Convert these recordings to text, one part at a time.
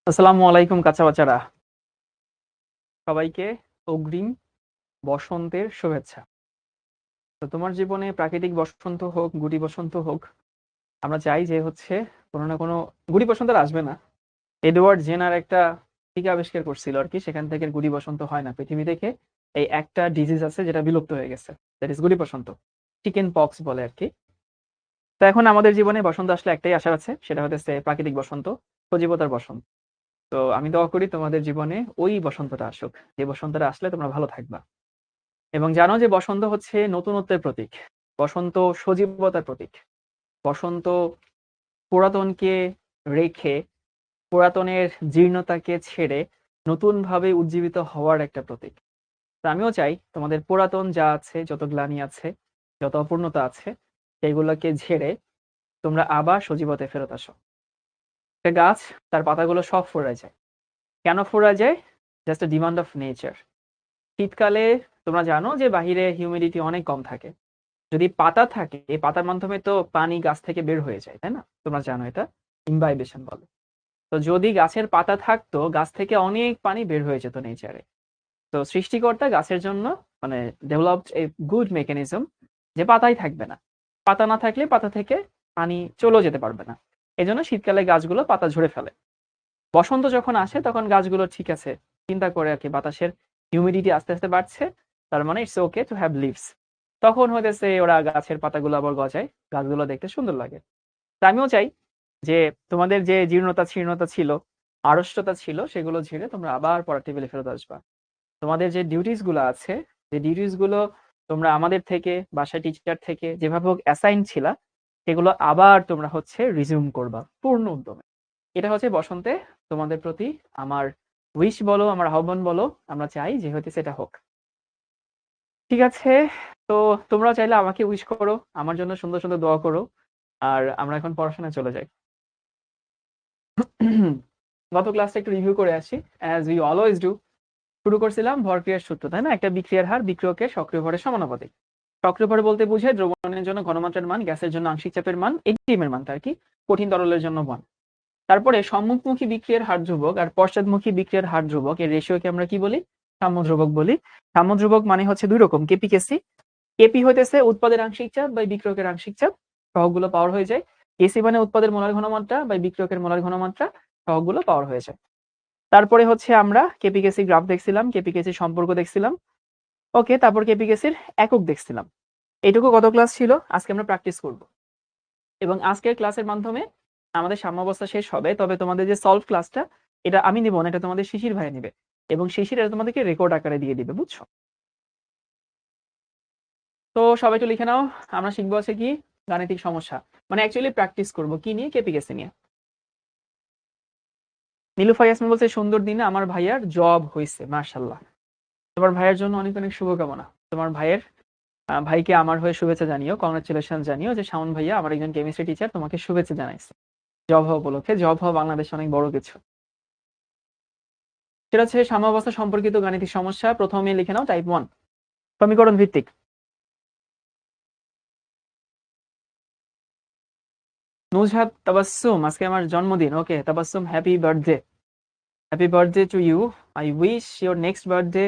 আসসালামু আলাইকুম কাঁচা বাচারা, সবাইকে অগ্রিম বসন্তের শুভেচ্ছা। তো তোমার জীবনে প্রাকৃতিক বসন্ত হোক, গুটি বসন্ত হোক, আমরা চাই যে হচ্ছে কোনো না কোনো গুটি বসন্ত আর আসবে না। এডওয়ার্ড জেনার একটা টিকা আবিষ্কার করছিল আর কি, সেখান থেকে গুটি বসন্ত হয় না পৃথিবী থেকে। এই একটা ডিজিজ আছে যেটা বিলুপ্ত হয়ে গেছে, দ্যাট ইজ গুটি বসন্ত, চিকেন পক্স বলে আর কি। তো এখন আমাদের জীবনে বসন্ত আসলে একটাই আশা আছে, সেটা হচ্ছে প্রাকৃতিক বসন্ত, সজীবতার বসন্ত। তো আমি দোয়া করি তোমাদের জীবনে ওই বসন্তটা আসুক, যে বসন্তটা আসলে তোমরা ভালো থাকবা। এবং জানো যে বসন্ত হচ্ছে নতুনত্বের প্রতীক, বসন্ত সজীবতার প্রতীক, বসন্ত পুরাতনকে রেখে, পুরাতনের জীর্ণতাকে ছেড়ে নতুন ভাবে উজ্জীবিত হওয়ার একটা প্রতীক। তো আমিও চাই তোমাদের পুরাতন যা আছে, যত গ্লানি আছে, যত অপূর্ণতা আছে, সেগুলোকে ঝেড়ে তোমরা আবার সজীবতে ফেরত আসো। একটা গাছ, তার পাতাগুলো সব ফুরায় যায়। কেন ফুরায় যায়? Just a demand of nature. শীতকালে তোমরা জানো যে বাহিরে হিউমিডিটি অনেক কম থাকে। যদি পাতা থাকে, এই পাতার মাধ্যমে তো পানি গাছ থেকে বের হয়ে যায়, তাই না? তোমরা জানো এটা ইমবাইবেশন বলে। তো যদি গাছের পাতা থাকতো, গাছ থেকে অনেক পানি বের হয়ে যেত নেচারে। তো সৃষ্টিকর্তা গাছের জন্য মানে ডেভেলপড এ গুড মেকানিজম, যে পাতাই থাকবে না। পাতা না থাকলে পাতা থেকে পানি চলেও যেতে পারবে না। এই জন্য শীতকালে গাছগুলো পাতা ঝরে ফেলে। বসন্ত যখন আসে তখন গাছগুলো ঠিক আছে, চিন্তা করে আর কি, বাতাসের হিউমিডিটি আস্তে আস্তে বাড়ছে, তার মানে it's okay to have leaves. তখন হইতেছে ওরা গাছের পাতাগুলো আবার গজায়, গাছগুলো দেখতে সুন্দর লাগে। তা আমিও চাই যে তোমাদের যে জীর্ণতা শীর্ণতা ছিল, আড়ষ্টতা ছিল, সেগুলো ঝেড়ে তোমরা আবার পড়ার টেবিলে ফেরত আসবা। তোমাদের যে ডিউটিস গুলো আছে, যে ডিউটিস গুলো তোমরা আমাদের থেকে, বাসায় টিচার থেকে যেভাবে হোক অ্যাসাইন ছিলা, সেগুলো আবার তোমরা হচ্ছে রিজিউম করবা পূর্ণ উদ্যমে। এটা হচ্ছে বসন্তে তোমাদের প্রতি আমার উইশ বলো, আমার আহ্বান বলো। আমরা চাই যে হইতেছে এটা হোক। ঠিক আছে? তো তোমরাও চাইলে আমাকে উইশ করো, আমার জন্য সুন্দর সুন্দর দোয়া করো। আর আমরা এখন পড়াশোনায় চলে যাই। গত ক্লাসটা একটু রিভিউ করে আসি, অ্যাজ উই অলওয়েজ ডু। শুরু করছিলাম ভরক্রিয়ার সূত্র, তাই না? একটা বিক্রিয়ার হার বিক্রিয়কের সক্রিয় ভরের সমানুপাতিক। সক্রিয় ভর বলতে বোঝায় দ্রবণের জন্য ঘনমাত্রার মান, গ্যাসের জন্য আংশিক চাপের মান, এটিএম এর মানটা আর কি, কঠিন তরলের জন্য 1। তারপরে সম্মুখমুখী বিক্রিয়ার হার ধ্রুবক আর পশ্চাৎমুখী বিক্রিয়ার হার ধ্রুবক, এর রেশিওকে আমরা কি বলি? সাম্য ধ্রুবক বলি। সাম্য ধ্রুবক মানে হচ্ছে দুই রকম, কেপি কেসি। কেপি হইতেছে উৎপাদের আংশিক চাপ বা বিক্রিয়কের আংশিক চাপ, সহগগুলো পাওয়ার হয়ে যায়। কেসি মানে উৎপাদের মোলার ঘনমাত্রা বা বিক্রিয়কের মোলার ঘনমাত্রা, সহগগুলো পাওয়ার হয়ে যায়। তারপরে হচ্ছে আমরা কেপি কেসি গ্রাফ দেখছিলাম, কেপি কেসি সম্পর্ক দেখছিলাম। ওকে, তারপর কেপি কেসির একক দেখছিলাম। এইটুকু গত ক্লাস ছিল, আজকে আমরা প্র্যাকটিস করব। এবং আজকের ক্লাসের মাধ্যমে আমাদের সাম্যাবস্থা শেষ হবে। তবে তোমাদের যে সলভ ক্লাসটা, এটা আমি নিব না, এটা তোমাদের শিশির ভাই নেবে। এবং শিশির এটা তোমাদেরকে রেকর্ড আকারে দিয়ে দিবে, বুঝছো? তো সবাই একটু লিখে নাও। আমরা শিখবো আছে কি? গাণিতিক সমস্যা, মানে অ্যাকচুয়ালি প্র্যাকটিস করব কি নিয়ে? কেপিকেসি নিয়ে। নীলুফার ইয়াসমিন বলছে সুন্দর দিনে আমার ভাইয়ার জব হয়েছে, মাশাআল্লাহ। তোমার ভাইয়ের জন্য অনেক অনেক শুভকামনা। তোমার ভাইয়ের ভাইকে আমার হয়ে শুভেচ্ছা জানিও, কংগ্রাচুলেশন জানিও যে শাওন ভাইয়া, আমার একজন কেমিস্ট্রি টিচার, তোমাকে শুভেচ্ছা জানাইছে জব হওয়া উপলক্ষে। জব হওয়া বাংলাদেশে অনেক বড় কিছু। সেটা হচ্ছে সাম্যাবস্থা সম্পর্কিত গাণিতিক সমস্যা। প্রথমে লিখে নাও টাইপ 1, সমীকরণ ভিত্তিক। নুজহাত তাবাসসুম, আজকে আমার জন্মদিন। Okay Tabassum, happy birthday. Happy birthday to you. I wish your next birthday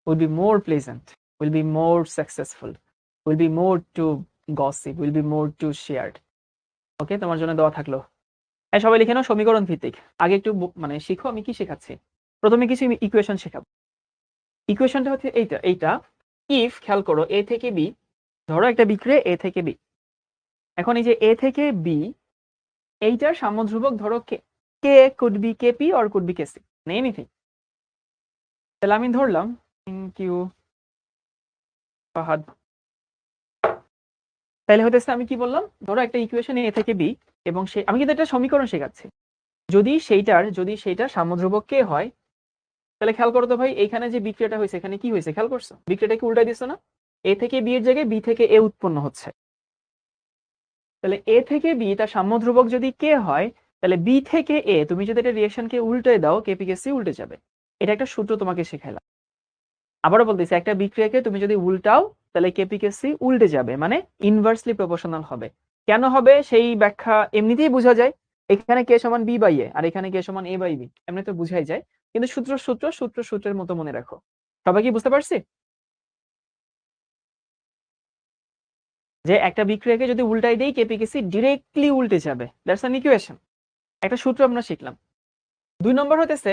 will be more pleasant, will be more successful, will be more to gossip, will be more to shared. Okay, তোমার জন্য দোয়া থাকলো। হ্যাঁ, সবাই লিখে নাও সমীকরণ ভিত্তিক। আগে একটু মানে শিখো আমি কি শেখাচ্ছি। প্রথমে কিছু ইকুয়েশন শেখাবো। ইকুয়েশনটা হচ্ছে এইটা এইটা ইফ, খেয়াল করো, এ থেকে বি, ধরো একটা বিক্রিয়া এ থেকে বি। এখন এই যে এ থেকে বি, এইটার সাম্য ধ্রুবক ধরো K. K could be KP or could be KC, anything. তাহলে আমি ধরলাম, থ্যাংক ইউ ফাহাদ। তাহলে হতেছে আমি কি বললাম, ধরো একটা ইকুয়েশন এ থেকে বি, এবং সে, আমি কিন্তু একটা সমীকরণ শেখাচ্ছি। যদি সেইটার সাম্য ধ্রুবক কে হয়, তাহলে খেয়াল করো তো ভাই, এখানে যে বিক্রিয়াটা হয়েছে, এখানে কি হয়েছে খেয়াল করছো? বিক্রিয়াটাকে উল্টাই দিছো না? এ থেকে বি এর জায়গায় বি থেকে এ উৎপন্ন হচ্ছে। তাহলে এ থেকে বি তার সাম্য ধ্রুবক যদি কে হয়, তাহলে বি থেকে এ তুমি যদি এটা রিয়েকশনকে উল্টে দাও, কেপি কে সি উল্টে যাবে। এটা একটা সূত্র তোমাকে শেখাইলাম। আবারও বলতেছি, একটা বিক্রিয়াকে তুমি যদি উল্টাও, তাহলে কেপি কে সি উল্টে যাবে, মানে ইনভার্সলি প্রপোর্শনাল হবে। কেন হবে সেই ব্যাখ্যা এমনিতেই বোঝা যায়। এখানে কে সমান বি বাই এ আর এখানে কে সমান এ বাই বি, এমনি তো বুঝাই যায়, কিন্তু সূত্রের মতো মনে রাখো। সবাই কি বুঝতে পারছি যে একটা বিক্রিয়াকে যদি উল্টাই দেই কেপিকেসি ডিরেক্টলি উল্টে যাবে, দ্যাটস অ্যান ইকুয়েশন। একটা সূত্র আমরা শিখলাম। 2 নম্বর হতেছে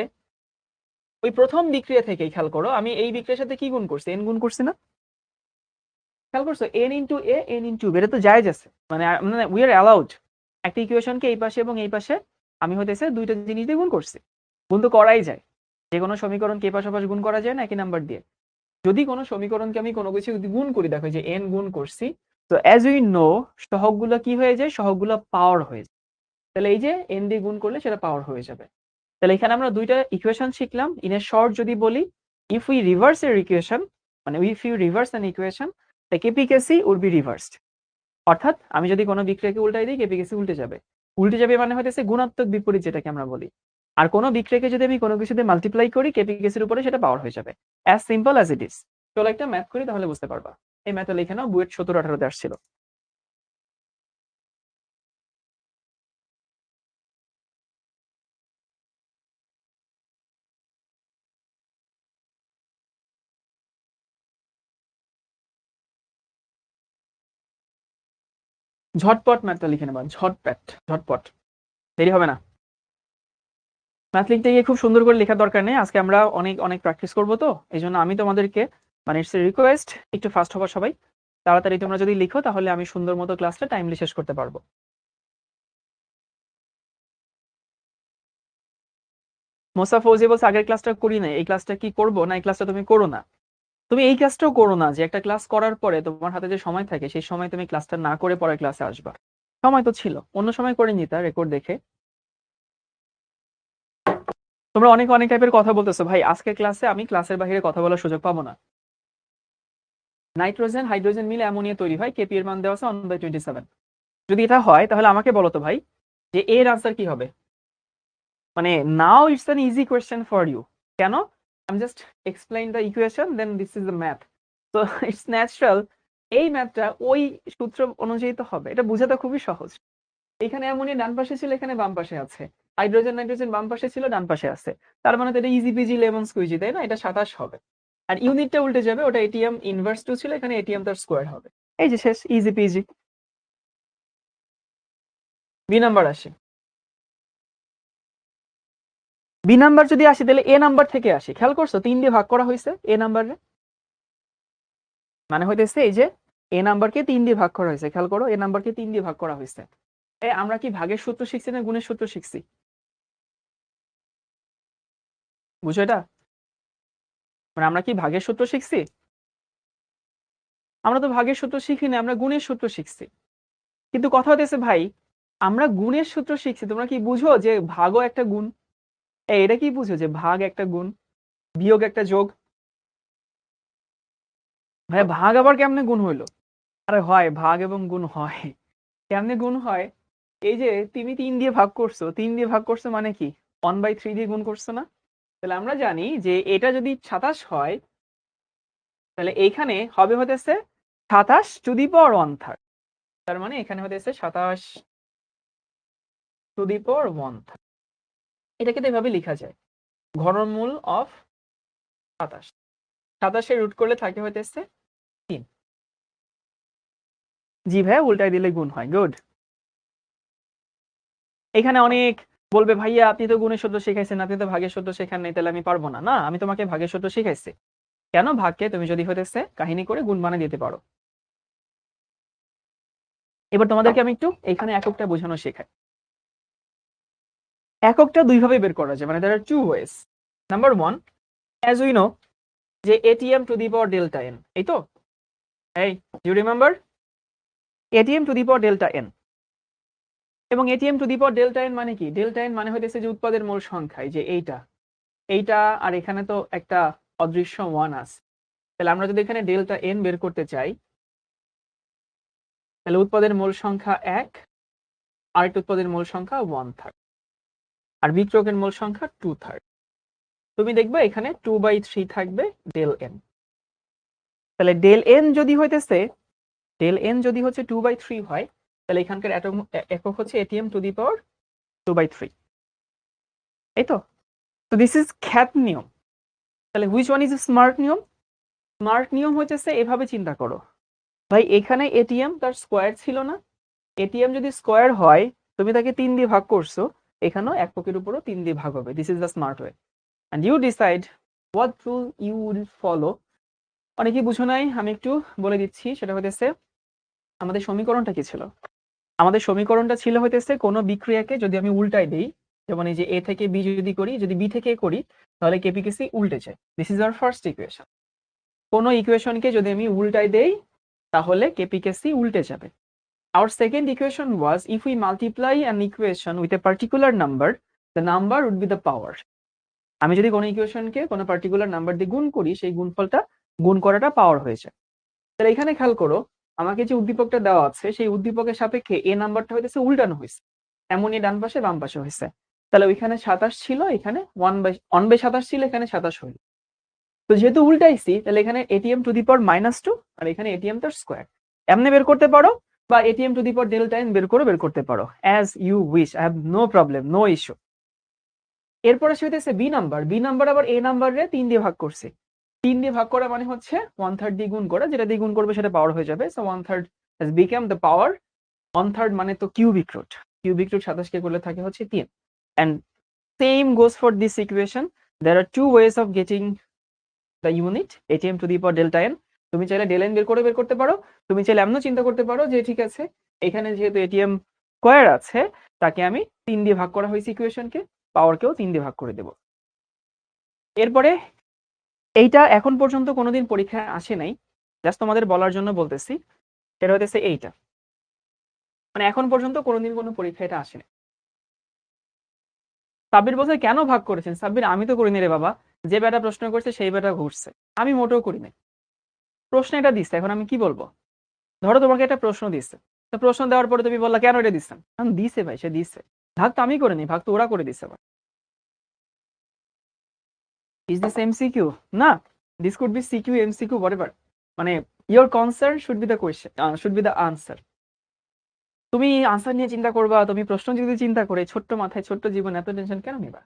ওই প্রথম বিক্রিয়া থেকেই খেয়াল করো, আমি এই বিক্রিয়ার সাথে কি গুণ করছি, এন গুণ করছি না? খেয়াল করছো n into a n into b, এটা তো জায়েজ আছে, মানে উই আর অ্যালাউড একটা ইকুয়েশনকে এই পাশে এবং এই পাশে আমি হতেছে দুইটা জিনিস দিয়ে গুণ করছি। গুণ তো করাই যায়, যে কোনো সমীকরণকে এই পাশে পাশে গুণ করা যায় না একই নাম্বার দিয়ে। যদি কোনো সমীকরণকে আমি কোনো কিছু যদি গুণ করি, দেখো যে এন গুণ করছি, তো অ্যাজ উই নো সহগগুলো কি হয়ে যায়, সহগগুলো পাওয়ার হয়ে যায়। তাহলে এই যে এন দিয়ে গুণ করলে সেটা পাওয়ার হয়ে যাবে। তাহলে এখানে আমরা দুইটা ইকুয়েশন শিখলাম। ইন এ শর্ট যদি বলি, ইফ উই রিভার্স এর ইকুয়েশন, মানে if you reverse an equation, the KP KC would be reversed. অর্থাৎ আমি যদি কোনো বিক্রিয়াকে উল্টাই দিই কেপিকেসি উল্টে যাবে। উল্টে যাবে মানে হতেছে গুণাত্মক বিপরীত যেটাকে আমরা বলি। আর কোনো বিক্রিয়াকে যদি আমি কোনো কিছু দিয়ে মাল্টিপ্লাই করি কেপিকেসির উপরে সেটা পাওয়ার হয়ে যাবে। As simple as it is. চলো একটা ম্যাথ করি তাহলে বুঝতে পারবা। এই ম্যাথটা লিখে নাও, বুয়েট 17-18 আসছিল। ঝটপট ম্যাথটা লিখে নেবা, ঝটপট, দেরি হবে না। ম্যাথ লিখতে গিয়ে খুব সুন্দর করে লেখার দরকার নেই, আজকে আমরা অনেক অনেক প্র্যাকটিস করবো, তো এই জন্য আমি তোমাদেরকে মানে ইটস রিকোয়েস্ট একটু ফাস্ট হবা সবাই। তাড়াতাড়ি তোমরা যদি লিখো তাহলে আমি সুন্দর মতো ক্লাসটা টাইমলি শেষ করতে পারবো। মোসা ফৌজি বলছে আগের ক্লাসটা করি না, এই ক্লাসটা কি করবো না, এই ক্লাসটা তুমি করো না। তুমি এই ক্লাসটাও করো না, যে একটা ক্লাস করার পরে তোমার হাতে যে সময় থাকে সেই সময় তুমি ক্লাসটা না করে পরের ক্লাসে আসবা। সময় তো ছিল, অন্য সময় করে নিতা রেকর্ড দেখে। তোমরা অনেক অনেক টাইপের কথা বলতেছো, ভাই আজকের ক্লাসে আমি ক্লাসের বাইরে কথা বলার সুযোগ পাবো না। নাইট্রোজেন হাইড্রোজেন মিলে অ্যামোনিয়া তৈরি হয়, কেপি এর মান দেওয়া আছে 1/27। যদি এটা হয় তাহলে আমাকে বলো তো ভাই, যে এর আনসার কি হবে? মানে now it's an easy question for you. কেন? আমি just explain the equation, then this is the math. তো ইটস ন্যাচারাল এই ম্যাথটা ওই সূত্র অনুযায়ী তো হবে, এটা বোঝাটা খুবই সহজ। এখানে অ্যামোনিয়া ডান পাশে ছিল, এখানে বাম পাশে আছে। হাইড্রোজেন নাইট্রোজেন বাম পাশে ছিল, ডান পাশে আছে। তার মানে তো এটা ইজি পিজি লেমন স্কুইজি, তাই না? এটা 27 হবে। আর ইউনিটটা উল্টে যাবে, ওটা এটিএম ইনভার্স 2 ছিল, এখানে এটিএম তার স্কোয়ার হবে। এই যে শেষ, ইজি পিজি। বি নাম্বার আসে। বি নাম্বার যদি আসে তাহলে এ নাম্বার থেকে আসে। খেয়াল করছো 3 দিয়ে ভাগ করা হয়েছে এ নাম্বারে, মানে হইতেছে এই যে এ নাম্বারকে 3 দিয়ে ভাগ করা হয়েছে। খেয়াল করো এ নাম্বারকে 3 দিয়ে ভাগ করা হয়েছে। আমরা কি ভাগের সূত্র শিখছি না গুণের সূত্র শিখছি? বুঝো এটা? মানে আমরা কি ভাগের সূত্র শিখছি? আমরা তো ভাগের সূত্র শিখি না, আমরা গুণের সূত্র শিখছি। কিন্তু কথা হতেছে ভাই, আমরা গুণের সূত্র শিখছি, তোমরা কি বুঝো যে ভাগও একটা গুণ? এটা কি বুঝো যে ভাগ একটা গুণ, বিয়োগ একটা যোগ? ভাই ভাগ আবার কেমনে গুণ হইলো? আরে হয়, ভাগ এবং গুণ হয়। কেমনে গুণ হয়? এই যে তুমি 3 দিয়ে ভাগ করছো, 3 দিয়ে ভাগ করছো মানে কি 1/3 দিয়ে গুণ করছো না? তাহলে আমরা জানি যে এটা যদি 27 হয়, তাহলে এইখানে হবে হতেছে 27 টু দি পাওয়ার 1/3। তার মানে এখানে হতেছে 27 টু দি পাওয়ার 1/3। এটাকে তো এভাবে লেখা যায়, ঘনমূল অফ 27। 27 রুট করলে থাকে হইতেছে 3। জি ভাই, উল্টাই দিলে গুণ হয়। গুড। এখানে অনেক বলবে ভাইয়া আপনি তো গুণের সূত্র শিখাইছেন, আপনি তো ভাগের সূত্র শেখান নাই, তাহলে আমি পারবো না। না, আমি তোমাকে ভাগের সূত্র শিখাইছি। কেন? ভাগকে তুমি যদি হইতেছে কাহিনী করে গুণ বানিয়ে দিতে পারো। এবার তোমাদেরকে আমি একটু এখানে এককটা বোঝানো শেখাই। এককটা দুই ভাবে বের করা যায়, মানে there are two ways. Number 1, as we know যে atm to the power delta n, এই তো, এই you remember atm to the power delta n। এবং atm to the power delta n মানে কি? ডেল্টা n মানে হইতেছে যে উৎপাদের মোল সংখ্যা, যে এইটা এইটা, আর এখানে তো একটা অদৃশ্য 1 আছে। তাহলে আমরা যদি এখানে ডেল্টা n বের করতে চাই, তাহলে উৎপাদের মোল সংখ্যা 1, আর একটা উৎপাদের মোল সংখ্যা 1/3, আর বিক্রয়কের মোল সংখ্যা 2/3। তুমি দেখবে এখানে 2/3 থাকবে ডেল n। তাহলে ডেল n যদি হইতেছে, ডেল n যদি হচ্ছে 2/3 হয়, তাহলে এখানকার একক হচ্ছে atm টু দি পাওয়ার 2/3, এই তো। তো দিস ইজ খ্যাত নিয়ম। তাহলে হুইচ ওয়ান ইজ স্মার্ট নিয়ম? স্মার্ট নিয়ম হচ্ছে এভাবে চিন্তা করো, ভাই এখানে এটিএম তার স্কোয়ার ছিল না, এটিএম যদি স্কোয়ার হয় তুমি তাকে 3 দিয়ে ভাগ করছো, এখানেও এককের উপরও 3 দিয়ে ভাগ হবে। This is the smart way, and you decide what rule you will follow. অনেকেই বুঝো নাই, আমি একটু বলে দিচ্ছি। সেটা হইতেছে আমাদের সমীকরণটা কি ছিল? আমাদের সমীকরণটা ছিল হইতেছে কোনো বিক্রিয়াকে যদি আমি উল্টাই দেই, যেমন এই যে এ থেকে বি যদি করি, যদি বি থেকে এ করি, তাহলে কেপিকেসি উল্টে যায়। This is our first equation. কোনো ইকুয়েশনকে যদি আমি উল্টাই দেই তাহলে কেপিকেসি উল্টে যাবে। Our second equation was if we multiply an equation with a particular number, the number would be the power. আমি যদি কোনো ইকুয়েশনকে কোনো পার্টিকুলার নাম্বার দিয়ে গুণ করি, সেই গুণফলটা গুণ করাটা পাওয়ার হয়ে যায়। তাহলে এখানে খেয়াল করো, আমাকে যে উদ্দীপকটা দেওয়া আছে সেই উদ্দীপকের সাপেক্ষে এ নাম্বারটা হইতেছে উল্টানো হয়েছে, এমনই ডান পাশে বাম পাশে হয়েছে। তাহলে ওইখানে 27 ছিল, এখানে 1/27 ছিল, এখানে 27 হইল। তো যেহেতু উল্টাইছি তাহলে এখানে এটিএম টু দি পাওয়ার -2 আর এখানে এটিএম তার স্কোয়ার। এমনি বের করতে পারো বা atm to the power delta n বের করতে পারো, as you wish, I have no problem, no issue. এরপরে সে হইতেছে বি নাম্বার আবার এ নাম্বারে 3 দিয়ে ভাগ করছে। 3 দিয়ে ভাগ করা মানে হচ্ছে 1/3 দিয়ে গুণ করা, যেটা দিয়ে গুণ করবে সেটা পাওয়ার হয়ে যাবে। So 1/3 has become the power। 1/3 মানে তো কিউবিক রুট, 27 কে করলে থাকে হচ্ছে 3। and same goes for this equation. There are two ways of getting the unit, atm to the power delta n। তুমি চাইলে ডেল এন বের করতে পারো, তুমি চাইলে এমনও চিন্তা করতে পারো যে ঠিক আছে এখানে যেহেতু এটিএম স্কোয়ার আছে, তাকে আমি 3 দিয়ে ভাগ করা হয়েছে ইকুয়েশনকে, পাওয়ারকেও 3 দিয়ে ভাগ করে দেব। এরপরে এইটা এখন পর্যন্ত কোনোদিন পরীক্ষায় আসে নাই, জাস্ট তোমাদের বলার জন্য বলতেছি। সেটা হইতেছে এইটা, মানে এখন পর্যন্ত কোনোদিন কোনো পরীক্ষা এটা আসেনি। সাব্বির বলছে কেন ভাগ করেছেন? সাব্বির আমি তো করিনি রে বাবা, যে বেটা প্রশ্ন করছে সেই বেটা ঘুরছে, আমি মোটেও করি নাই। প্রশ্ন এটা দিচ্ছে, এখন আমি কি বলবো? ধরো তোমাকে একটা প্রশ্ন দিচ্ছে, তো প্রশ্ন দেওয়ার পরে তুমি বললা কেন এটা দিচ্ছেন? কারণ দিছে ভাই, সে দিচ্ছে, ভাগ তো আমি করিনি, ভাগ তো ওরা করে দিচ্ছে। Is this MCQ? না, this could be CQ, MCQ, whatever. মানে your concern should be the question, should be the answer. তুমি আনসার নিয়ে চিন্তা করবা, তুমি প্রশ্ন যদি চিন্তা করে ছোট্ট মাথায় ছোট্ট জীবন এত টেনশন কেন নিবা?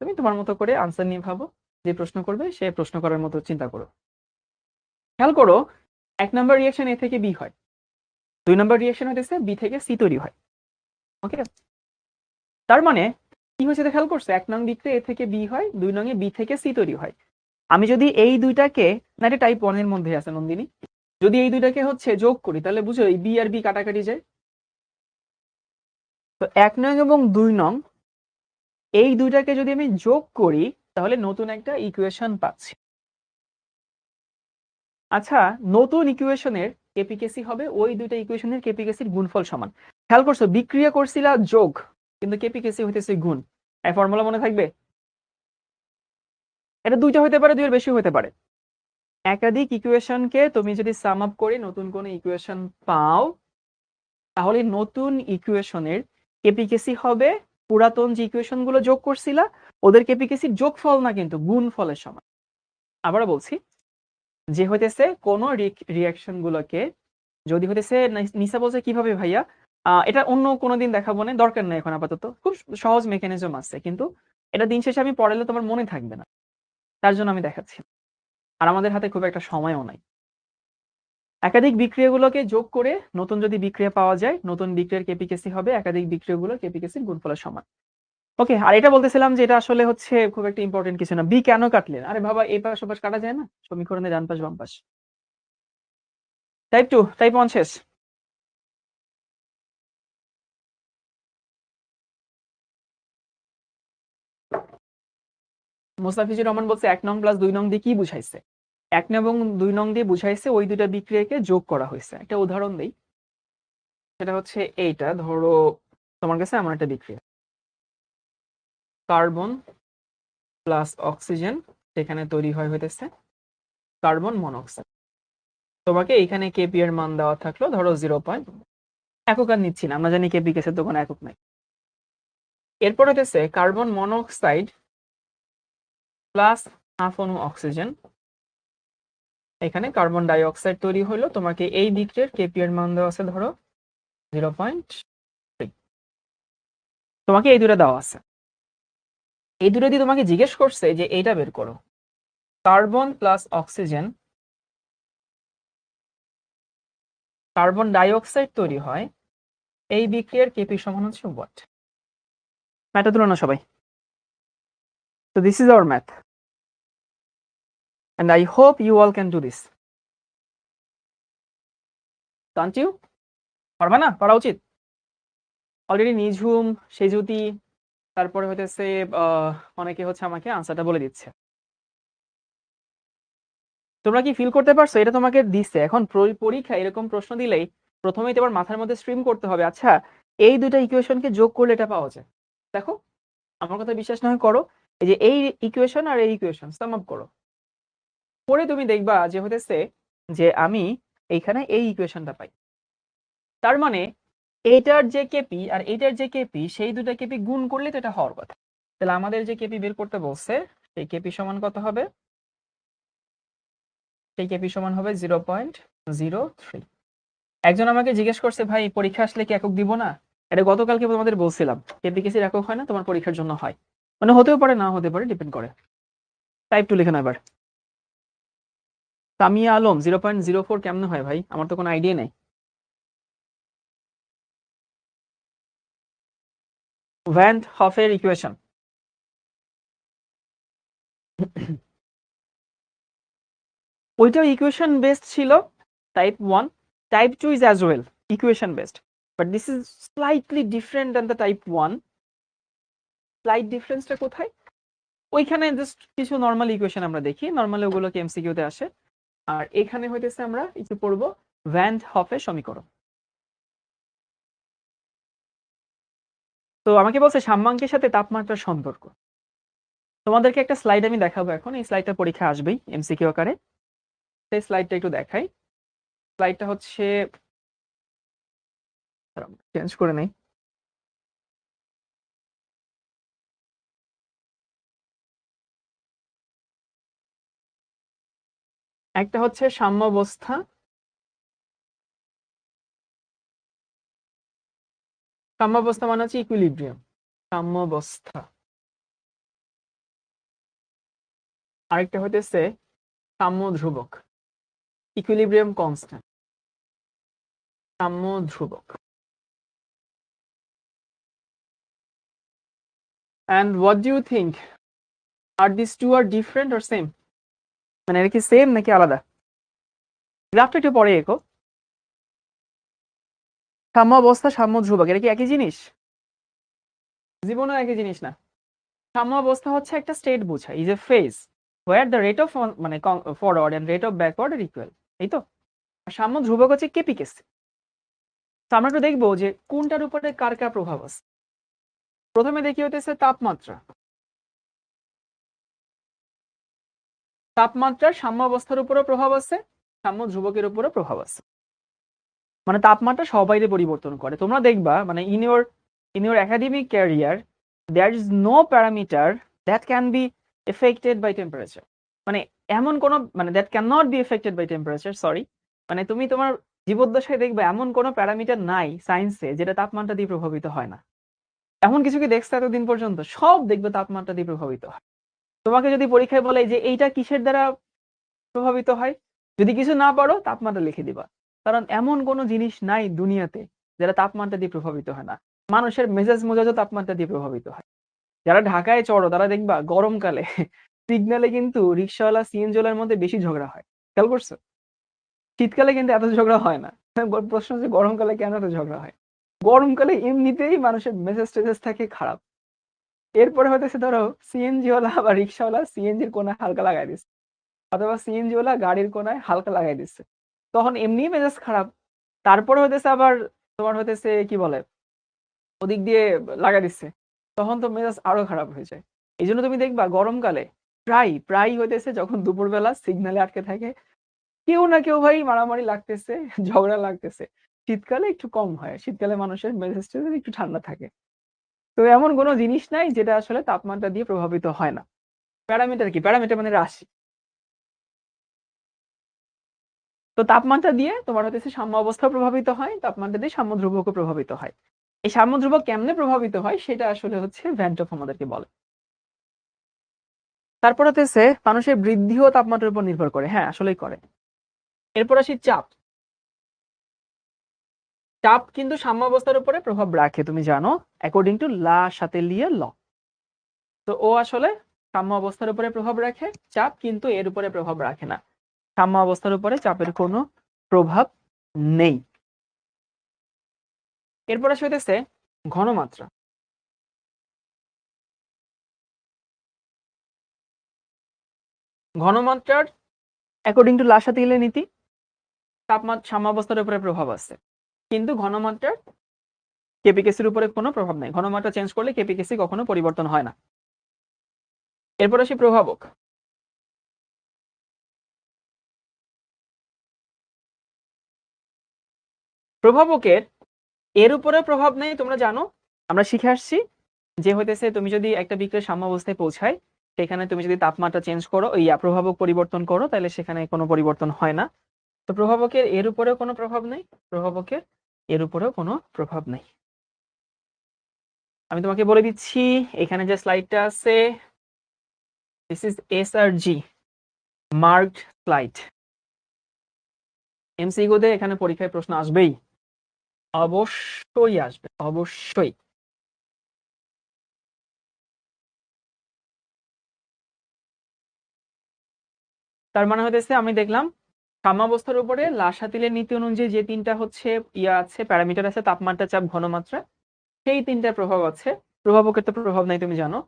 তুমি তোমার মতো করে আনসার নিয়ে ভাবো, যে প্রশ্ন করবে সে প্রশ্ন করার মতো চিন্তা করো। খেয়াল করো, 1 নাম্বার রিঅ্যাকশন এ থেকে বি হয়, 2 নাম্বার রিঅ্যাকশন হইতেছে বি থেকে সি তৈরি হয়। ওকে, তার মানে কি হয়েছে খেয়াল করছো, 1 নং বিক্রিয়া এ থেকে বি হয়, 2 নং এ বি থেকে সি তৈরি হয়। আমি যদি এই দুইটাকে, না এটা টাইপ 1 এর মধ্যে আছে নন্দিনী, যদি এই দুইটাকে হচ্ছে যোগ করি তাহলে বুঝো এই বি আর বি কাটাকাটি যায়। তো 1 নং এবং 2 নং এই দুইটাকে যদি আমি যোগ করি তাহলে নতুন একটা ইকুয়েশন পাচ্ছি। আচ্ছা, নতুন ইকুয়েশনের কেপিকেসি হবে ওই দুইটা ইকুয়েশনের কেপিকেসির গুণফল সমান। খেয়াল করছো, বিক্রিয়া করছিলা যোগ, কিন্তু কেপিকেসি হইতেছে গুণ। এই ফর্মুলা মনে থাকবে? এটা দুইটা হতে পারে, দুইয়ের বেশি হতে পারে। একাধিক ইকুয়েশনকে তুমি যদি সাম আপ করে নতুন কোনো ইকুয়েশন পাও, তাহলে নতুন ইকুয়েশনের কেপিকেসি হবে পুরাতন যে ইকুয়েশন গুলো যোগ করছিলা ওদের কেপিকেসির যোগফল না, কিন্তু গুণফলের সমান। আবার বলছি, যে হইতেছে কোন রিঅ্যাকশন গুলোকে যদি হইতেছে, নিসা বলছে কিভাবে ভাইয়া, এটা অন্য কোনোদিন দেখাবো না, দরকার নেই এখন, আপাতত খুব সহজ মেকানিজম আছে, কিন্তু এটা দিন শেষে আমি পড়ালে তোমার মনে থাকবে না, তার জন্য আমি দেখাচ্ছি। আর আমাদের হাতে খুব একটা সময়ও নাই। একাধিক বিক্রিয়াগুলোকে যোগ করে নতুন যদি বিক্রিয়া পাওয়া যায়, নতুন বিক্রিয়ার কেপিকেসি হবে একাধিক বিক্রিয়াগুলোর কেপিকেসির গুণফলের সমান। ওকে, আর এটা বলতেছিলাম যে এটা আসলে হচ্ছে খুব একটা ইম্পর্টেন্ট কিছু না। বি কেন কাটলেন? আরে বাবা, এই পাশ ওপাশ কাটা যায় না, সমীকরণে ডান পাশ বাম পাশ। টাইপ 2, টাইপ 1 শেষ। মোস্তাফিজুর রহমান বলছে 1 নং প্লাস 2 নং দিয়ে কি বুঝাইছে? 1 নং এবং 2 নং দিয়ে বুঝাইছে ওই দুইটা বিক্রিয়াকে যোগ করা হয়েছে। একটা উদাহরণ দেই, সেটা হচ্ছে এইটা। ধরো তোমার কাছে এমন একটা বিক্রিয়া, কার্বন প্লাস অক্সিজেন, সেখানে তৈরি হয় হইতেছে কার্বন মনোক্সাইড। তোমাকে এখানে কেপি এর মান দেওয়া থাকলো ধরো 0. একক আর নিচ্ছি না, আমরা জানি কেপি কেসের তো কোনো একক নাই। এরপর হইতেছে কার্বন মনোক্সাইড প্লাস হাফ অণু অক্সিজেন, এখানে কার্বন ডাই অক্সাইড তৈরি হলো। তোমাকে এই বিক্রিয়ার কেপি এর মান দেওয়া আছে ধরো 0.3। তোমাকে এই দুটো দেওয়া আছে, এই দুটো দিয়ে তোমাকে জিজ্ঞেস করছে যে এইটা বের করো, carbon plus oxygen, carbon dioxide তৈরি হয়, এই বিক্রিয়ার কেপি সমান হচ্ছে হোয়াট? ম্যাথটা তুলো না সবাই। So this is our math and I hope you all can do this. Can't you? পারবা না? পারা উচিত। অলরেডি নিঝুম, সেজুতি, তারপরে হইতেছে অনেকে হচ্ছে আমাকে আনসারটা বলে দিচ্ছে। তোমরা কি ফিল করতে পারছো এটা তোমাকে দিচ্ছে? এখন পরীক্ষা এরকম প্রশ্ন দিলেই প্রথমেই তোমার মাথার মধ্যে স্ট্রিম করতে হবে, আচ্ছা এই দুইটা ইকুয়েশনকে যোগ করলে এটা পাওয়া যায়। দেখো, আমার কথা বিশ্বাস না হয় করো, এই যে এই ইকুয়েশন আর এই ইকুয়েশন সাম আপ করো, পরে তুমি দেখবা যে হইতেছে যে আমি এইখানে এই ইকুয়েশনটা পাই। তার মানে এইটার যে কেপি আর এইটার যে কেপি, সেই দুটা কেপি গুণ করলে তো এটা হওয়ার কথা। তাহলে আমাদের যে কেপি বের করতে বলছে সেই কেপি সমান কত হবে? সেই কেপি সমান হবে 0.03। একজন আমাকে জিজ্ঞেস করছে, ভাই পরীক্ষা আসলে কি একক দিব না? এটা গতকালকে তোমাদের বলছিলাম, কেপিকেসির একক হয় না, তোমার পরীক্ষার জন্য হয়, মানে হতেও পারে না হতে পারে, ডিপেন্ড করে। টাইপ 2 লিখে নাও এবার। সামিয়া আলম 0.04 কেমনে হয় ভাই? আমার তো কোনো আইডিয়া নেই। ভ্যান হফের ইকুয়েশন, ওইটাও ইকুয়েশন বেসড ছিল, type 1, type 2 is as well equation based, but this is slightly different than the type 1. Slight ডিফারেন্সটা কোথায়? ওইখানে জাস্ট কিছু নরমাল ইকুয়েশন আমরা দেখি, নরমালি ওগুলোকে এমসিকিউ তে আসে, আর এখানে হইতেছে আমরা একটু পড়বো ভ্যান হফের সমীকরণ। তো আমাকে বলছে সাম্যাঙ্কের সাথে তাপমাত্রার সম্পর্ক। তোমাদেরকে একটা স্লাইড আমি দেখাবো এখন, এই স্লাইডটা পরীক্ষা আসবেই এমসিকিউ আকারে। সেই স্লাইডটা একটু দেখাই। স্লাইডটা হচ্ছে, চেঞ্জ করে নেই। একটা হচ্ছে সাম্যাবস্থা, সাম্যাবস্থা মানে হচ্ছে ইকুইলিব্রিয়াম, সাম্যাবস্থা। আরেকটা হইতেছে সাম্য ধ্রুবক, ইকুইলিব্রিয়াম কনস্ট্যান্ট, সাম্য ধ্রুবক। And what do you think? Are these two are different or same? মানে এটা কি সেম নাকি আলাদা? গ্রাফটা একটু পরে এগো। সাম্য অবস্থা, সাম্য ধ্রুবক, এটা কি একই জিনিস? জীবনে একই জিনিস না। সাম্য অবস্থা হচ্ছে একটা স্টেট বোঝায়, is a phase where the rate of মানে forward and rate of backward আর ইকুয়াল, এই তো। আর সাম্য ধ্রুবক হচ্ছে কেপিকেসি। তো আমরা একটু দেখবো যে কোনটার উপরে কার কার প্রভাব আছে। প্রথমে দেখি হইতেছে তাপমাত্রা। তাপমাত্রার সাম্য অবস্থার উপরও প্রভাব আছে, সাম্য ধ্রুবকের উপরও প্রভাব আছে। মানে তাপমাত্রা সবাইরে পরিবর্তন করে। তোমরা দেখবা মানে in your academic career there is no parameter that can be affected by temperature, মানে এমন কোন মানে that cannot be affected by temperature, sorry, মানে তুমি তোমার জীবদ্দশায় দেখবে এমন কোন প্যারামিটার নাই সায়েন্সে যেটা তাপমাত্রা দিয়ে প্রভাবিত হয় না। এমন কিছু কি দেখছো এতদিন পর্যন্ত? সব দেখবে তাপমাত্রা দিয়ে প্রভাবিত হয়। তোমাকে যদি পরীক্ষায় বলে যে এইটা কিসের দ্বারা প্রভাবিত হয়, যদি কিছু না পারো তাপমাত্রা লিখে দিবা, কারণ এমন কোনো জিনিস নাই দুনিয়াতে যারা তাপমাত্রা দিয়ে প্রভাবিত হয় না। মানুষের মেজাজ মেজাজও তাপমাত্রা দিয়ে প্রভাবিত হয়। যারা ঢাকায় চড়ো তারা দেখবা গরমকালে সিগন্যালে কিন্তু রিক্সাওয়ালা সিএনজিওয়ালার মধ্যে বেশি ঝগড়া হয়, খেয়াল করছো? শীতকালে কিন্তু এত ঝগড়া হয় না। প্রশ্ন হচ্ছে গরমকালে কেন এত ঝগড়া হয়? গরমকালে এমনিতেই মানুষের মেজাজ টেজাজ থাকে খারাপ, এরপরে হয়তো ধরো সিএনজিওয়ালা বা রিক্সাওয়ালা সিএনজির কোনায় হালকা লাগাই দিচ্ছে, অথবা সিএনজি ওয়ালা গাড়ির কোনায় হালকা লাগাই দিচ্ছে, তখন এমনি মেজাজ খারাপ। তারপরে হইতেছে আবার তোমার হইতেছে কি বলে ওদিক দিয়ে লাগা দিচ্ছে, তখন তো মেজাজ আরো খারাপ হয়ে যায়। এই জন্য তুমি দেখবা গরমকালে প্রায় প্রায় হইতেছে যখন দুপুরবেলা সিগন্যালে আটকে থাকে কেউ না কেউ ভাই মারামারি লাগতেছে, ঝগড়া লাগতেছে। শীতকালে একটু কম হয়, শীতকালে মানুষের মেজাজটা একটু ঠান্ডা থাকে। তো এমন কোনো জিনিস নাই যেটা আসলে তাপমাত্রা দিয়ে প্রভাবিত হয় না। প্যারামিটার কি? প্যারামিটার মানে রাশি। তো তাপমাত্রা দিয়ে তোমার হচ্ছে সাম্য অবস্থা প্রভাবিত হয়, তাপমাত্রা দিয়ে সাম্য ধ্রুবকও প্রভাবিত হয়। এই সাম্য ধ্রুবক কেমনে প্রভাবিত হয় সেটা আসলে হচ্ছে ভ্যান টপ আমাদেরকে বলে। তারপর হচ্ছে মানুষের বৃদ্ধিও তাপমাত্রার উপর নির্ভর করে, হ্যাঁ আসলেই করে। এরপর আসি চাপ। চাপ কিন্তু সাম্যাবস্থার উপরে প্রভাব রাখে, তুমি জানো, অ্যাকর্ডিং টু লা শাতেলিয়ের ল। তো ও আসলে সাম্য অবস্থার উপরে প্রভাব রাখে, চাপ কিন্তু এর উপরে প্রভাব রাখে না। সাম্য অবস্থার উপরে চাপের কোনো প্রভাব নেই। এরপর আসে হইতেছে ঘনমাত্রা। ঘনমাত্রার অ্যাকর্ডিং টু লা শাতেলিয়ের নীতি তাপমাত্রা সাম্যাবস্থার উপরে প্রভাব আছে, কিন্তু ঘনমাত্রার কেপিকেসির উপরে কোনো প্রভাব নেই। ঘনমাত্রা চেঞ্জ করলে কেপিকেসি কখনো পরিবর্তন হয় না। এরপর আসি প্রভাবক। প্রভাবকের এর উপরে প্রভাব নেই, তোমরা জানো, আমরা শিখে আসছি যে হইতেছে তুমি যদি একটা বিক্রিয়ার সাম্যাবস্থায় পৌঁছায় সেখানে তুমি যদি তাপমাত্রা চেঞ্জ করো, প্রভাবক পরিবর্তন করো, তাহলে সেখানে কোনো পরিবর্তন হয় না। তো প্রভাবকের এর উপরেও কোনো প্রভাব নেই, প্রভাবকের এর উপরেও কোনো প্রভাব নেই। আমি তোমাকে বলে দিচ্ছি, এখানে যে স্লাইডটা আছে, this is SRG marked slide. এমসিকিউতে এখানে পরীক্ষায় প্রশ্ন আসবেই, অবশ্যই আসবে, অবশ্যই। তার মানে হইতেছে আমি দেখলাম সাম্যাবস্থার উপরে লা শাতেলের নীতি অনুযায়ী যে তিনটা হচ্ছে আছে, প্যারামিটার আছে, তাপমাত্রা, চাপ, ঘনমাত্রা, সেই তিনটার প্রভাব আছে। প্রভাবকের তো প্রভাব নাই, তুমি জানো।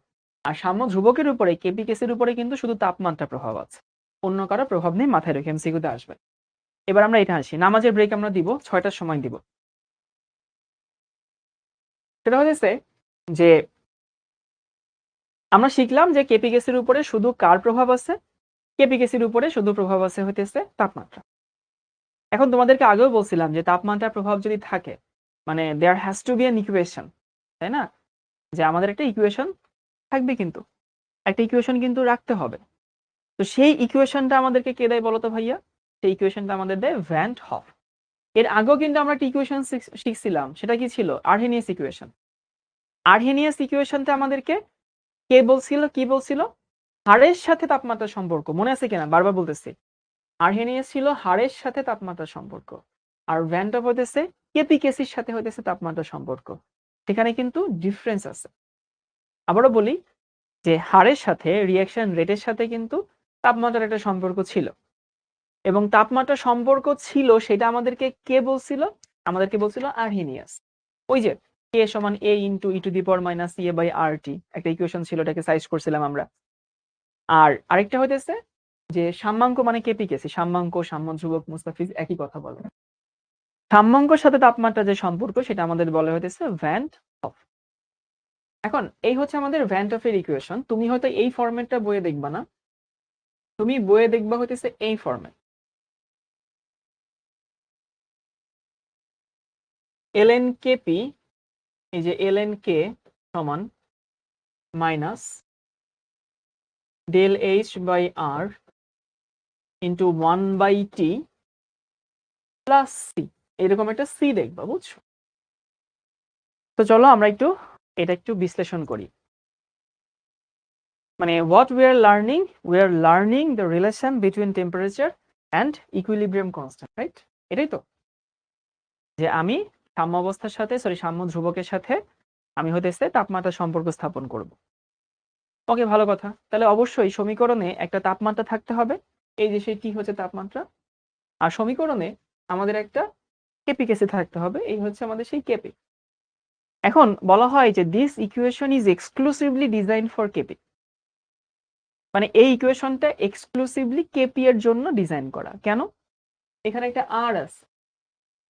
আর সাম্য ধ্রুবকের উপরে কেপিকেসির উপরে কিন্তু শুধু তাপমাত্রা প্রভাব আছে, অন্য কারো প্রভাব নেই, মাথায় রেখে এমসিকিউতে আসবে। এবার আমরা এটা আসি, নামাজের ব্রেক আমরা দিব 6টার সময় দিব। সেটা হচ্ছে যে আমরা শিখলাম যে কেপিকেসির উপরে শুধু কার প্রভাব আছে, কেপিকেসির উপরে শুধু প্রভাব আছে হইতেছে তাপমাত্রা। এখন তোমাদেরকে আগেও বলছিলাম যে তাপমাত্রার প্রভাব যদি থাকে মানে there has to be an equation, তাই না? যে আমাদের একটা ইকুয়েশন থাকবে, কিন্তু একটা ইকুয়েশন কিন্তু রাখতে হবে। তো সেই ইকুয়েশনটা আমাদেরকে কে দেয় বলতো ভাইয়া? সেই ইকুয়েশনটা আমাদের দেয় ভ্যান হফ। এর আগেও কিন্তু আমরা একটা ইকুয়েশন শিখছিলাম, সেটা কি ছিল? Arrhenius equation. আর্হেনিয়াস ইকুয়েশনটা আমাদেরকে কে বলছিল, কি বলছিল? হারের সাথে তাপমাত্রার সম্পর্ক, মনে আছে কিনা? বারবার বলতেছি, আর্হেনিয়াস ছিল হারের সাথে তাপমাত্রার সম্পর্ক, আর ভ্যান টপ হইতেছে কেপিকেসির সাথে হইতেছে তাপমাত্রার সম্পর্ক। সেখানে কিন্তু ডিফারেন্স আছে। আবারও বলি যে হারের সাথে, রিঅ্যাকশন রেটের সাথে কিন্তু তাপমাত্রার একটা সম্পর্ক ছিল, এবং তাপমাত্রার সম্পর্ক ছিল সেটা আমাদেরকে কে বলছিল? আমাদেরকে বলছিল আর্হেনিয়াস। ওই যে কে সমান A into E to the power minus A by R T, একটা ইকুয়েশন ছিল, এটাকে সাইজ করছিলাম আমরা। আর আরেকটা হইতেছে যে সাম্যাঙ্ক মানে কেপিকেসি, সাম্যাঙ্ক, সাম্য ধ্রুবক, মুস্তাফিজ একই কথা বলে। সাম্যাঙ্কর সাথে তাপমাত্রা যে সম্পর্ক সেটা আমাদের বলা হইতেছে ভ্যান টপ। এখন এই হচ্ছে আমাদের ভ্যান টপের ইকুয়েশন। তুমি হয়তো এই ফরম্যাটটা বইয়ে দেখবা না, তুমি বইয়ে দেখবা হইতেছে এই ফরম্যাট, ln kp, এই যে ln k সমান minus del H by r into 1/t plus c, এরকম একটা সি দেখবা, বুঝছো? তো চলো আমরা এটা একটু বিশ্লেষণ করি। মানে what we are learning the relation between temperature and equilibrium constant, right? এটাই তো, যে আমি সাম্য অবস্থার সাথে সাম্য ধ্রুবকের সাথে আমি হইতেছে তাপমাত্রা সম্পর্ক স্থাপন করব। ওকে, ভালো কথা। তাহলে অবশ্যই সমীকরণে একটা তাপমাত্রা থাকতে হবে, এই যে সেটি হচ্ছে তাপমাত্রা। আর সমীকরণে আমাদের একটা কেপিকেসি থাকতে হবে, এই হচ্ছে আমাদের সেই কেপি। এখন বলা হয় যে this equation is exclusively design for KP, মানে এই ইকুয়েশনটা এক্সক্লুসিভলি কেপি এর জন্য ডিজাইন করা। কেন? এখানে একটা আর আছে,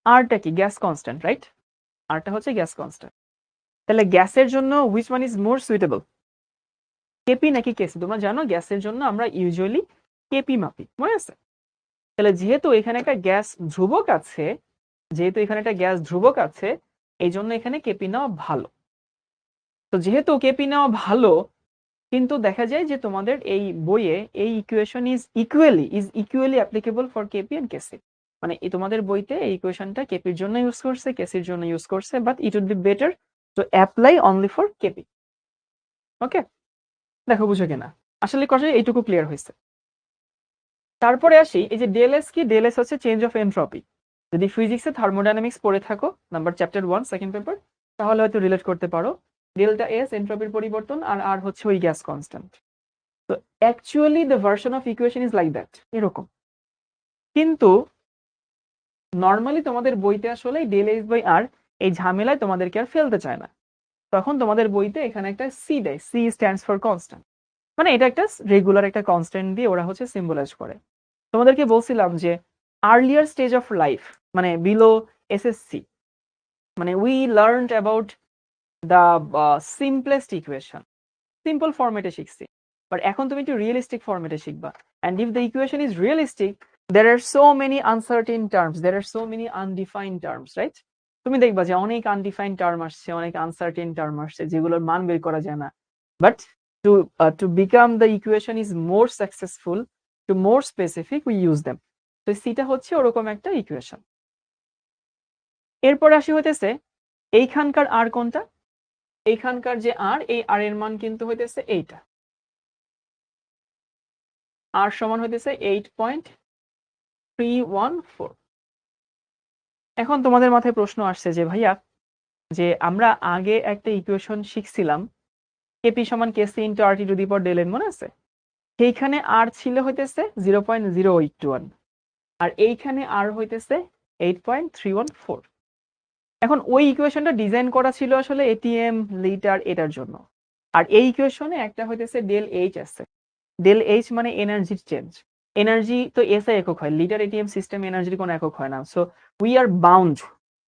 আরটা কি? Gas constant, right? আরটা হচ্ছে গ্যাস কনস্ট্যান্ট। তাহলে গ্যাসের জন্য which one is more suitable, KP নাকি কেসি? তোমরা জানো গ্যাসের জন্য আমরা ইউজুয়ালি কেপি মাপি, মনে আছে? তাহলে যেহেতু এখানে একটা গ্যাস ধ্রুবক আছে, এই জন্য এখানে কেপি নেওয়া ভালো। তো যেহেতু কেপি নেওয়া ভালো, কিন্তু দেখা যায় যে তোমাদের এই বইয়ে এই equation is equally applicable for KP and KC. মানে এই তোমাদের বইতে এই ইকুয়েশনটা কেপির জন্য ইউজ করছে, কেসির জন্য ইউজ করছে, but it would be better to apply only for KP. Okay, দেখো বুঝো কিনা, আসলে কথা এইটুকু ক্লিয়ার হয়েছে। তারপরে আসি, এই যে ডেল এস কি, ডেল এস হচ্ছে চেঞ্জ অফ এনট্রপি। যদি ফিজিক্সে থার্মোডাইনামিক্স পড়ে থাকো নাম্বার চ্যাপ্টার 1 সেকেন্ড পেপার, তাহলে হয়তো রিলেট করতে পারো। ডেল্টা এস এনট্রপির পরিবর্তন, আর আর হচ্ছে ওই গ্যাস কনস্ট্যান্ট। তো actually the version of equation is like that, এরকম। কিন্তু নর্মালি তোমাদের বইতে আসলে ডেল এস বাই আর এই ঝামেলায় তোমাদেরকে আর ফেলতে চায় না। তখন তোমাদের বইতে এখানে একটা সি দেয়, সি স্ট্যান্ডস ফর কনস্ট্যান্ট। মানে এটা একটা রেগুলার একটা কনস্ট্যান্ট দিয়ে ওরা হচ্ছে সিম্বলাইজ করে। তোমাদেরকে বলছিলাম যে আর্লিয়ার স্টেজ অফ লাইফ, মানে বিলো এসএসসি, মানে we learned about the simplest equation, simple ফরম্যাটে শিখছি। বাট এখন তুমি একটু রিয়েলিস্টিক ফরম্যাটে শিখবা। And if the equation is realistic, there are so many uncertain terms, there are so many undefined terms, right? তুমি দেখবা যে অনেক আনডিফাইন্ড টার্ম আসছে, অনেক আনসার্টেন টার্ম আসছে, যেগুলোর মান বের করা যায় না। But to become the equation is more successful, to more specific, we use them. তো সিটা হচ্ছে ওরকম একটা ইকুয়েশন। এরপর আসি হইতেছে এইখানকার আর কোনটা, এইখানকার যে আর, এই আর এর মান কিন্তু হইতেছে এইটা, আর সমান হইতেছে 8.314। এখন তোমাদের মাথায় প্রশ্ন আসছে যে ভাইয়া, যে আমরা আগে একটা ইকুয়েশন শিখছিলাম কেপি সমান KC into R T to the power del N, মনে আছে? সেইখানে আর ছিল হইতেছে 0.0821, আর এইখানে আর হইতেছে 8.314। এখন ওই ইকুয়েশনটা ডিজাইন করা ছিল আসলে এটিএম লিটার এটার জন্য। আর এই ইকুয়েশনে একটা হইতেছে ডেল এইচ আছে। ডেল এইচ মানে এনার্জির চেঞ্জ। এনার্জি তো এসআই একক হয়, লিটার এটিএম সিস্টেম এনার্জির কোনো একক হয় না। So we are bound,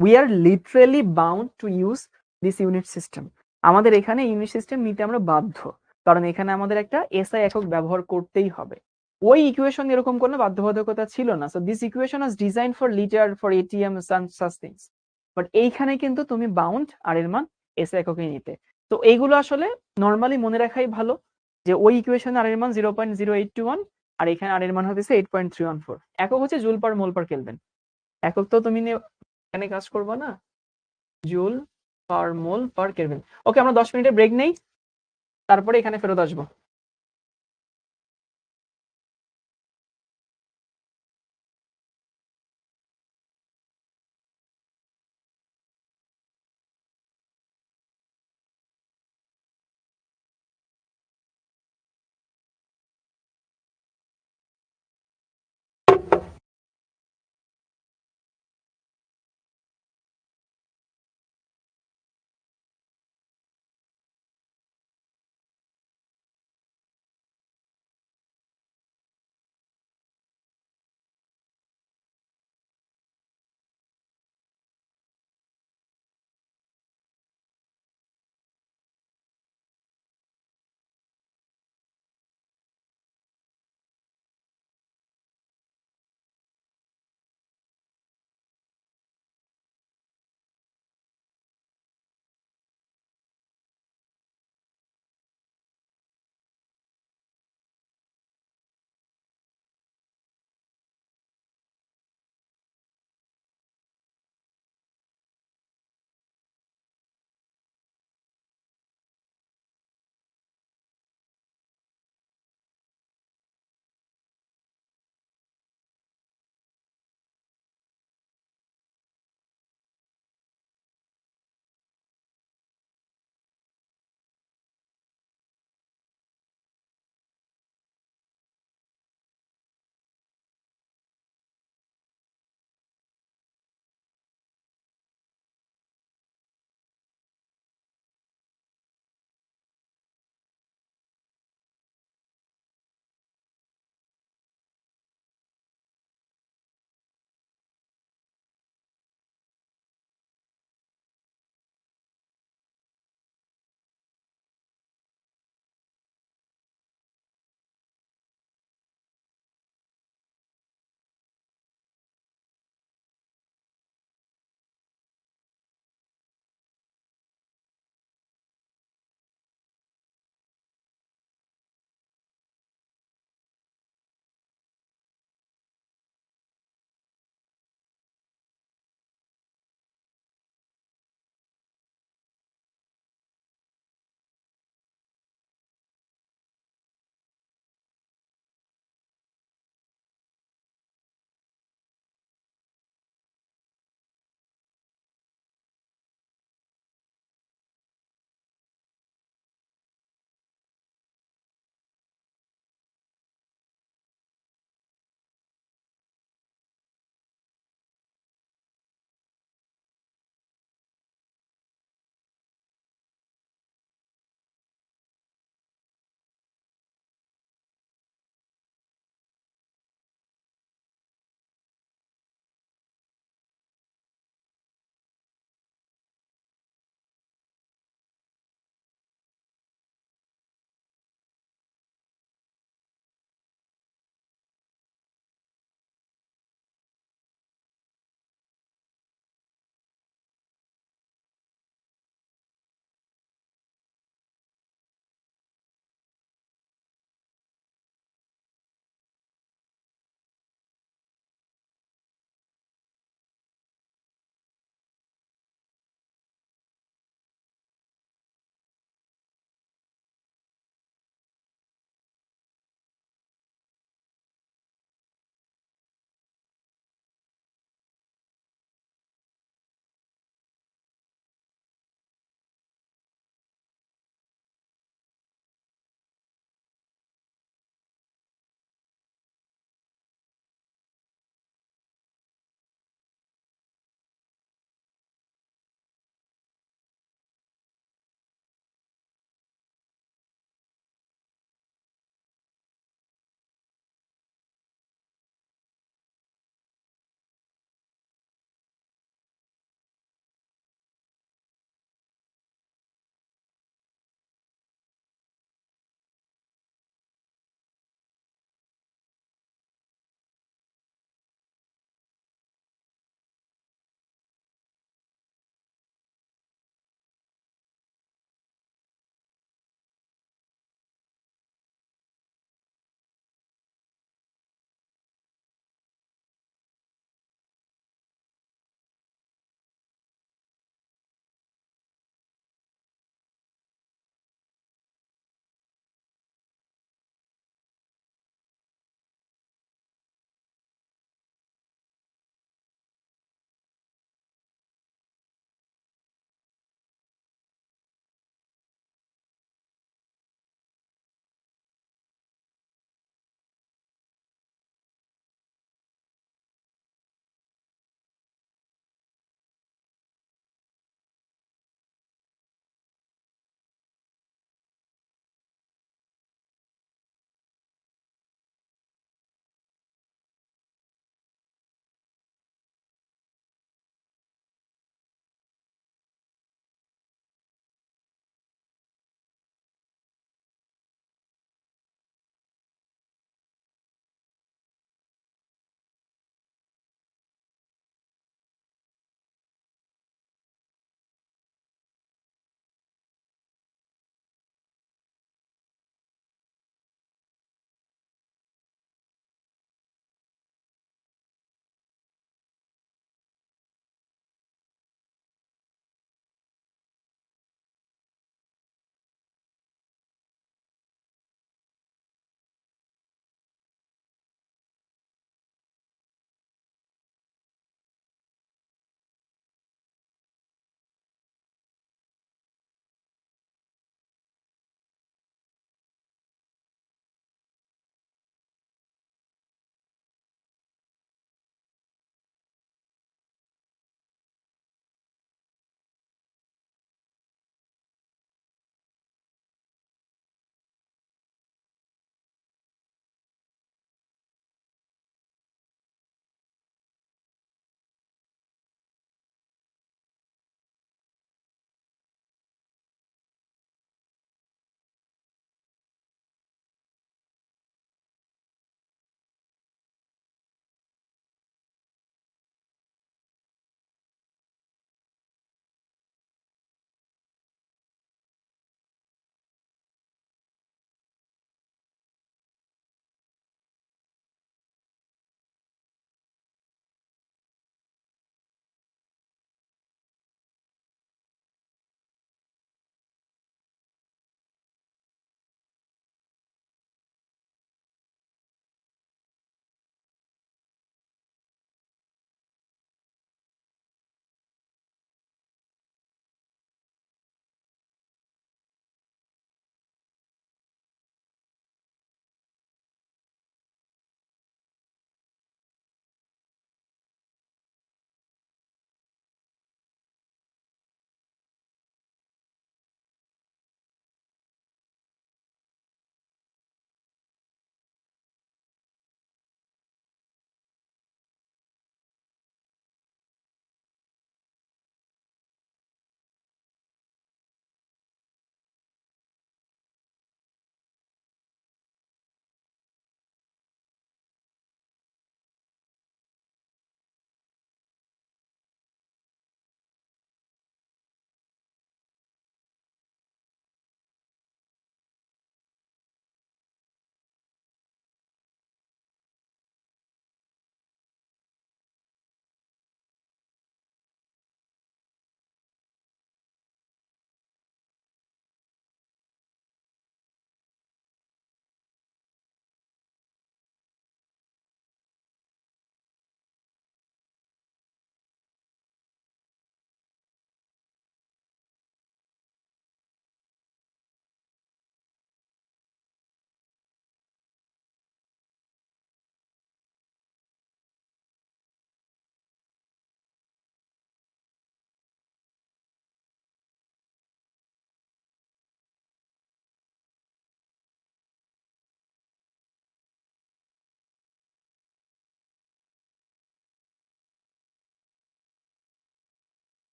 we are literally bound to use this unit system. আমাদের এখানে ইউনিট সিস্টেম নিতে আমরা বাধ্য, কারণ এখানে আমাদের একটা এসআই একক ব্যবহার করতেই হবে। ওই ইকুয়েশন এরকম কোনো বাধ্যবাধকতা ছিল না। So this equation was design for litre, for ATM, such things. But এইখানে কিন্তু তুমি বাউন্ড আর এর মান এসআই এককে নিতে। তো এইগুলো আসলে নর্মালি মনে রাখাই ভালো, যে ওই ইকুয়েশনে আর এর মান 0.0821, আর এখানে আর এর মান হচ্ছে 8.314। একক হচ্ছে জুল পার মোল পার কেলভিন। একক তো তুমি এখানে কাজ করবে না, জুল পার মোল পার কেলভিন। ওকে, আমরা 10 মিনিটের ব্রেক নেই, তারপরে এখানে ফেরত আসবো।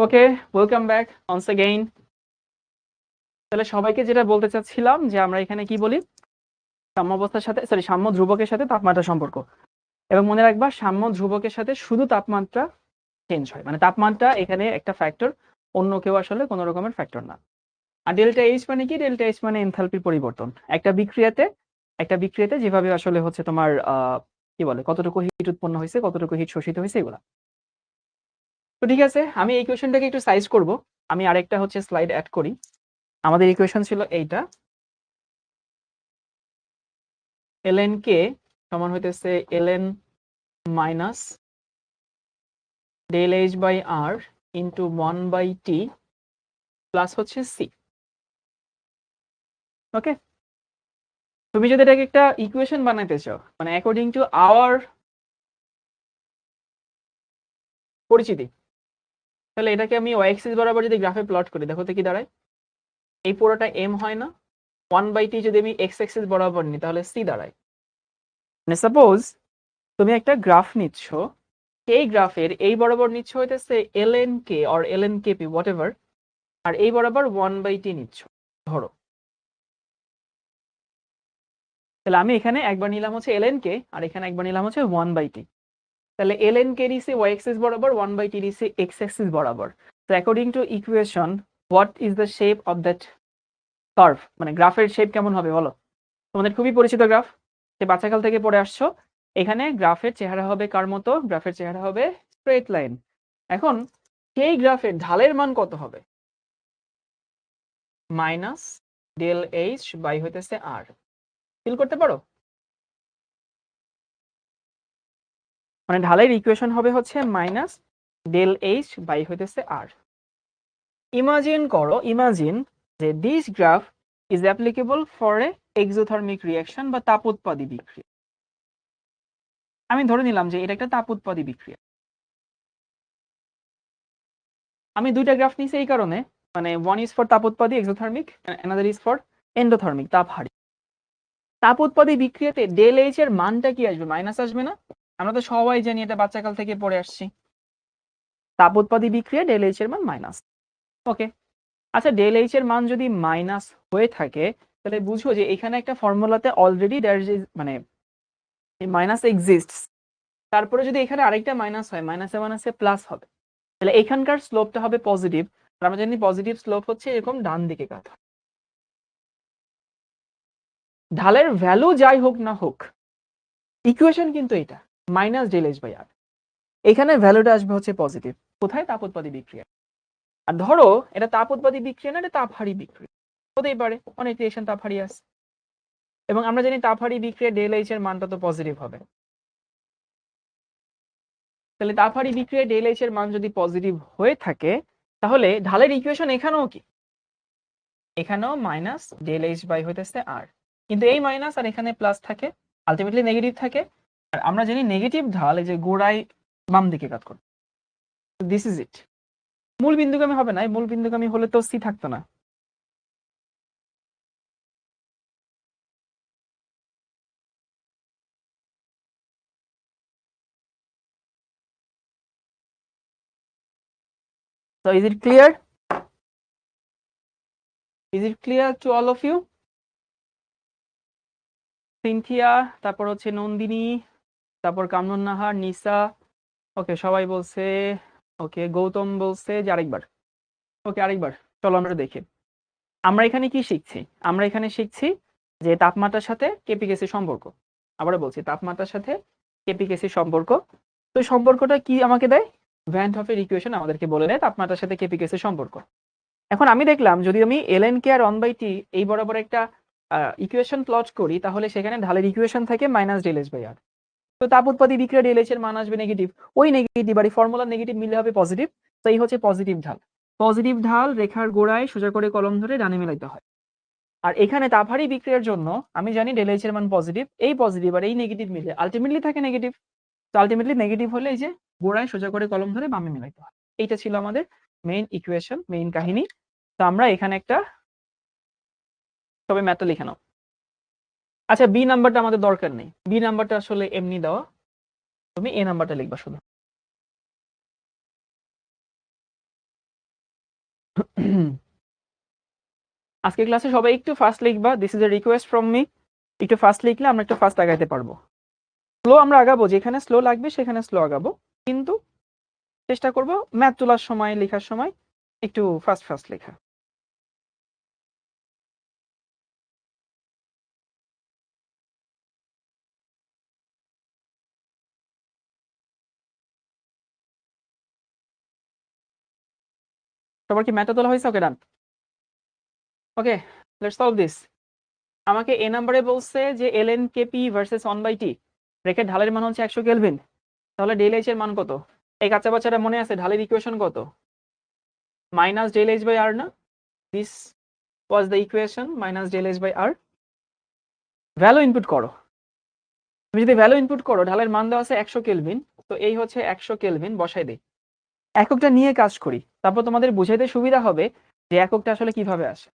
ওকে, ওয়েলকাম ব্যাক অনস अगेन। তাহলে সবাইকে যেটা বলতে চাচ্ছিলাম যে আমরা এখানে কি বলি, সাম্যাবস্থার সাথে সাম্য ধ্রুবকের সাথে তাপমাত্রা সম্পর্ক। এবং মনে রাখবা সাম্য ধ্রুবকের সাথে শুধু তাপমাত্রা চেঞ্জ হয়, মানে তাপমাত্রা এখানে একটা ফ্যাক্টর, অন্য কেউ আসলে কোনো রকমের ফ্যাক্টর না। আর ডেল্টা এইচ মানে কি? ডেল্টা এইচ মানে এনথালপির পরিবর্তন। একটা বিক্রিয়াতে যেভাবে আসলে হচ্ছে তোমার কি বলে, কতটুকু হিট উৎপন্ন হয়েছে, কতটুকু হিট শোষিত হয়েছে, এগুলা। তো ঠিক আছে, আমি এই ইকুয়েশনটাকে একটু সাইজ করব। আমি আরেকটা হচ্ছে স্লাইড অ্যাড করি। আমাদের ইকুয়েশন ছিল এইটা, ln k সমান হইতেছে ln minus del h by r into 1/t plus হচ্ছে c। ওকে, তুমি যদি এটাকে একটা ইকুয়েশন বানাইতে চাও, মানে অ্যাকর্ডিং টু আওয়ার পরিচিতি, তাহলে এটাকে আমি ওয়াই অ্যাক্সিস বরাবর যদি গ্রাফে প্লট করি, দেখো তো কি দাঁড়ায়। এই পুরোটা m হয় না, 1/t যদি আমি এক্স অ্যাক্সিস বরাবর নিই তাহলে c দাঁড়ায়। মানে সাপোজ তুমি একটা গ্রাফ নিচ্ছ, এই গ্রাফের এই বরাবর নিচ্ছ হইতেছে ln k or ln kp whatever, আর এই বরাবর 1/t নিচ্ছ ধরো। তাহলে আমি এখানে একবার নিলাম হচ্ছে ln k আর এখানে একবার নিলাম হচ্ছে 1/t। তাহলে ln k নিছি y axis বরাবর, 1/t নিছি x axis বরাবর। তো according to equation what is the shape of that curve, মানে গ্রাফের শেপ কেমন হবে বলো। তোমাদের খুবই পরিচিত গ্রাফ, সে বাচ্চাকাল থেকে পড়ে আসছো। এখানে গ্রাফের চেহারা হবে কার মতো? গ্রাফের চেহারা হবে স্ট্রেট লাইন। এখন সেই গ্রাফের ঢালের মান কত হবে? মাইনাস ডেল এইচ বাই হইতেছে আর। ফিল করতে পারো? মানে ঢালের ইকুয়েশন হবে হচ্ছে মাইনাস ডেল এইচ বাই হইতেছে আর। ইমাজিন করো, ইমাজিন যে this graph is applicable for a exothermic reaction বা তাপ উৎপাদী বিক্রিয়া। আমি ধরে নিলাম যে এটা একটা তাপ উৎপাদী বিক্রিয়া। আমি দুইটা গ্রাফ নিছি এই কারণে, মানে ওয়ান ইজ ফর তাপ উৎপাদী exothermic, another is for endothermic তাপহারী। তাপ উৎপাদী বিক্রিয়াতে ডেল এইচ এর মানটা কি আসবে? মাইনাস আসবে না? আমরা তো সবাই জানি, এটা বাচ্চাকাল থেকে পড়ে আসছি। তাপ উৎপাদী বিক্রিয়া ডেল এইচ এর মান মাইনাস। ওকে, আচ্ছা ডেল এইচ এর মান যদি মাইনাস হয়ে থাকে তাহলে বুঝো যে এখানে একটা ফর্মুলাতে অলরেডি মানে মাইনাস এক্সিস্টস। তারপরে যদি এখানে আরেকটা মাইনাস হয়, মাইনাসে মাইনাসে প্লাস হবে, তাহলে এখানকার স্লোপটা হবে পজিটিভ। আর আমরা জানি পজিটিভ স্লোপ হচ্ছে এরকম ডান দিকে কাত। ঢালের ভ্যালু যাই হোক না হোক, ইকুয়েশন কিন্তু এটা মাইনাস ডেল এইচ বাই আর। এখানে ভ্যালুটা আসবে হচ্ছে পজিটিভ। কোথায়? তাপ উৎপাদী বিক্রিয়া। আর ধরো এটা তাপ উৎপাদী বিক্রিয়া না, এটা তাপহারী বিক্রিয়া হতেই পারে, অনেক রিয়েকশন তাপহারী আছে। এবং আমরা জানি তাপহারী বিক্রিয়া ডেল এইচ এর মানটা তো পজিটিভ হবে। তাহলে তাপহারী বিক্রিয়া ডেল এইচ এর মান যদি পজিটিভ হয়ে থাকে তাহলে ঢালের ইকুয়েশন এখানেও কি? এখানেও মাইনাস ডেল এইচ বাই হইতেছে আর। কিন্তু এই মাইনাস আর এখানে প্লাস থাকে, আলটিমেটলি নেগেটিভ থাকে। আর আমরা জানি নেগেটিভ ঢাল এই যে গোড়ায় বাম দিকে কাজ করে। This is it. মূল বিন্দুগামী হবে না, মূল বিন্দুগামী হলে তো সি থাকতো না। So is it clear? Is it clear to all of you? Cynthia, তারপর হচ্ছে নন্দিনী, তারপর কামরুন নাহার, নিসা, ওকে সবাই বলছে। ওকে গৌতম বলছে যে আরেকবার। ওকে আরেকবার, চলো আমরা দেখি আমরা এখানে কি শিখছি। আমরা এখানে শিখছি যে তাপমাত্রার সাথে কেপিকেসির সম্পর্ক। আবারও বলছি, তাপমাত্রার সাথে কেপিকেসির সম্পর্ক। তো এই সম্পর্কটা কি আমাকে দেয়? ভ্যান হফের ইকুয়েশন আমাদেরকে বলে দেয় তাপমাত্রার সাথে কেপিকেসির সম্পর্ক। এখন আমি দেখলাম যদি আমি ln k আর 1/t এই বরাবর একটা ইকুয়েশন প্লট করি তাহলে সেখানে ঢালের ইকুয়েশন থাকে minus del H by r. তো তাপ উৎপাদী বিক্রিয়া ডেল এইচ এর মান আসবে নেগেটিভ। ওই নেগেটিভ আর এই ফর্মুলার নেগেটিভ মিললে হবে পজিটিভ। তো এই হচ্ছে পজিটিভ ঢাল। পজিটিভ ঢাল রেখার গোড়ায় সোজা করে কলম ধরে ডানে মেলাইতে হয়। আর এখানে তাপহারী বিক্রিয়ার জন্য আমি জানি ডেল এইচ এর মান পজিটিভ, এই পজিটিভ আর এই নেগেটিভ মিলে আলটিমেটলি থাকে নেগেটিভ। তো আলটিমেটলি নেগেটিভ হলে এই যে গোড়ায় সোজা করে কলম ধরে বামে মেলাইতে হয়। এইটা ছিল আমাদের মেইন ইকুয়েশন, মেইন কাহিনী। তো আমরা এখানে একটা তবে ম্যাথটা লিখে নাও। আচ্ছা বি নাম্বারটা আমাদের দরকার নেই, বি নাম্বারটা আসলে এমনি দেওয়া, তুমি এ নাম্বারটা লিখবা শুধু। আজকে ক্লাসে সবাই একটু ফাস্ট লিখবা, this is a request from me. একটু ফাস্ট লিখলে আমরা একটু ফাস্ট আগাইতে পারবো। স্লো আমরা আগাবো, যেখানে স্লো লাগবে সেখানে স্লো আগাবো, কিন্তু চেষ্টা করব ম্যাথ তোলার সময় লেখার সময় একটু ফাস্ট ফাস্ট লেখা। সবার কি ম্যাথটা তোলা হয়েছে? ওকে, ডান। ওকে, লেটস সলভ দিস। আমাকে এ নাম্বারে বলছে যে ln kp versus 1/t, bracket ঢালের মান হচ্ছে 100 কেলভিন। তাহলে ডেল এইচ এর মান কত? এই কাঁচা বাচ্চারা মনে আছে ঢালের ইকুয়েশন কত? Minus del H by r না? This was the equation, minus del H by r. Value input করো। তুমি যদি ভ্যালু ইনপুট করো, ঢালের মান দেওয়া আছে 100 কেলভিন, তো এই হচ্ছে 100 কেলভিন, বসাই দেই। এককটা নিয়ে কাজ করি, তারপর তোমাদের বুঝাইতে সুবিধা হবে যে এককটা আসলে কিভাবে আসে।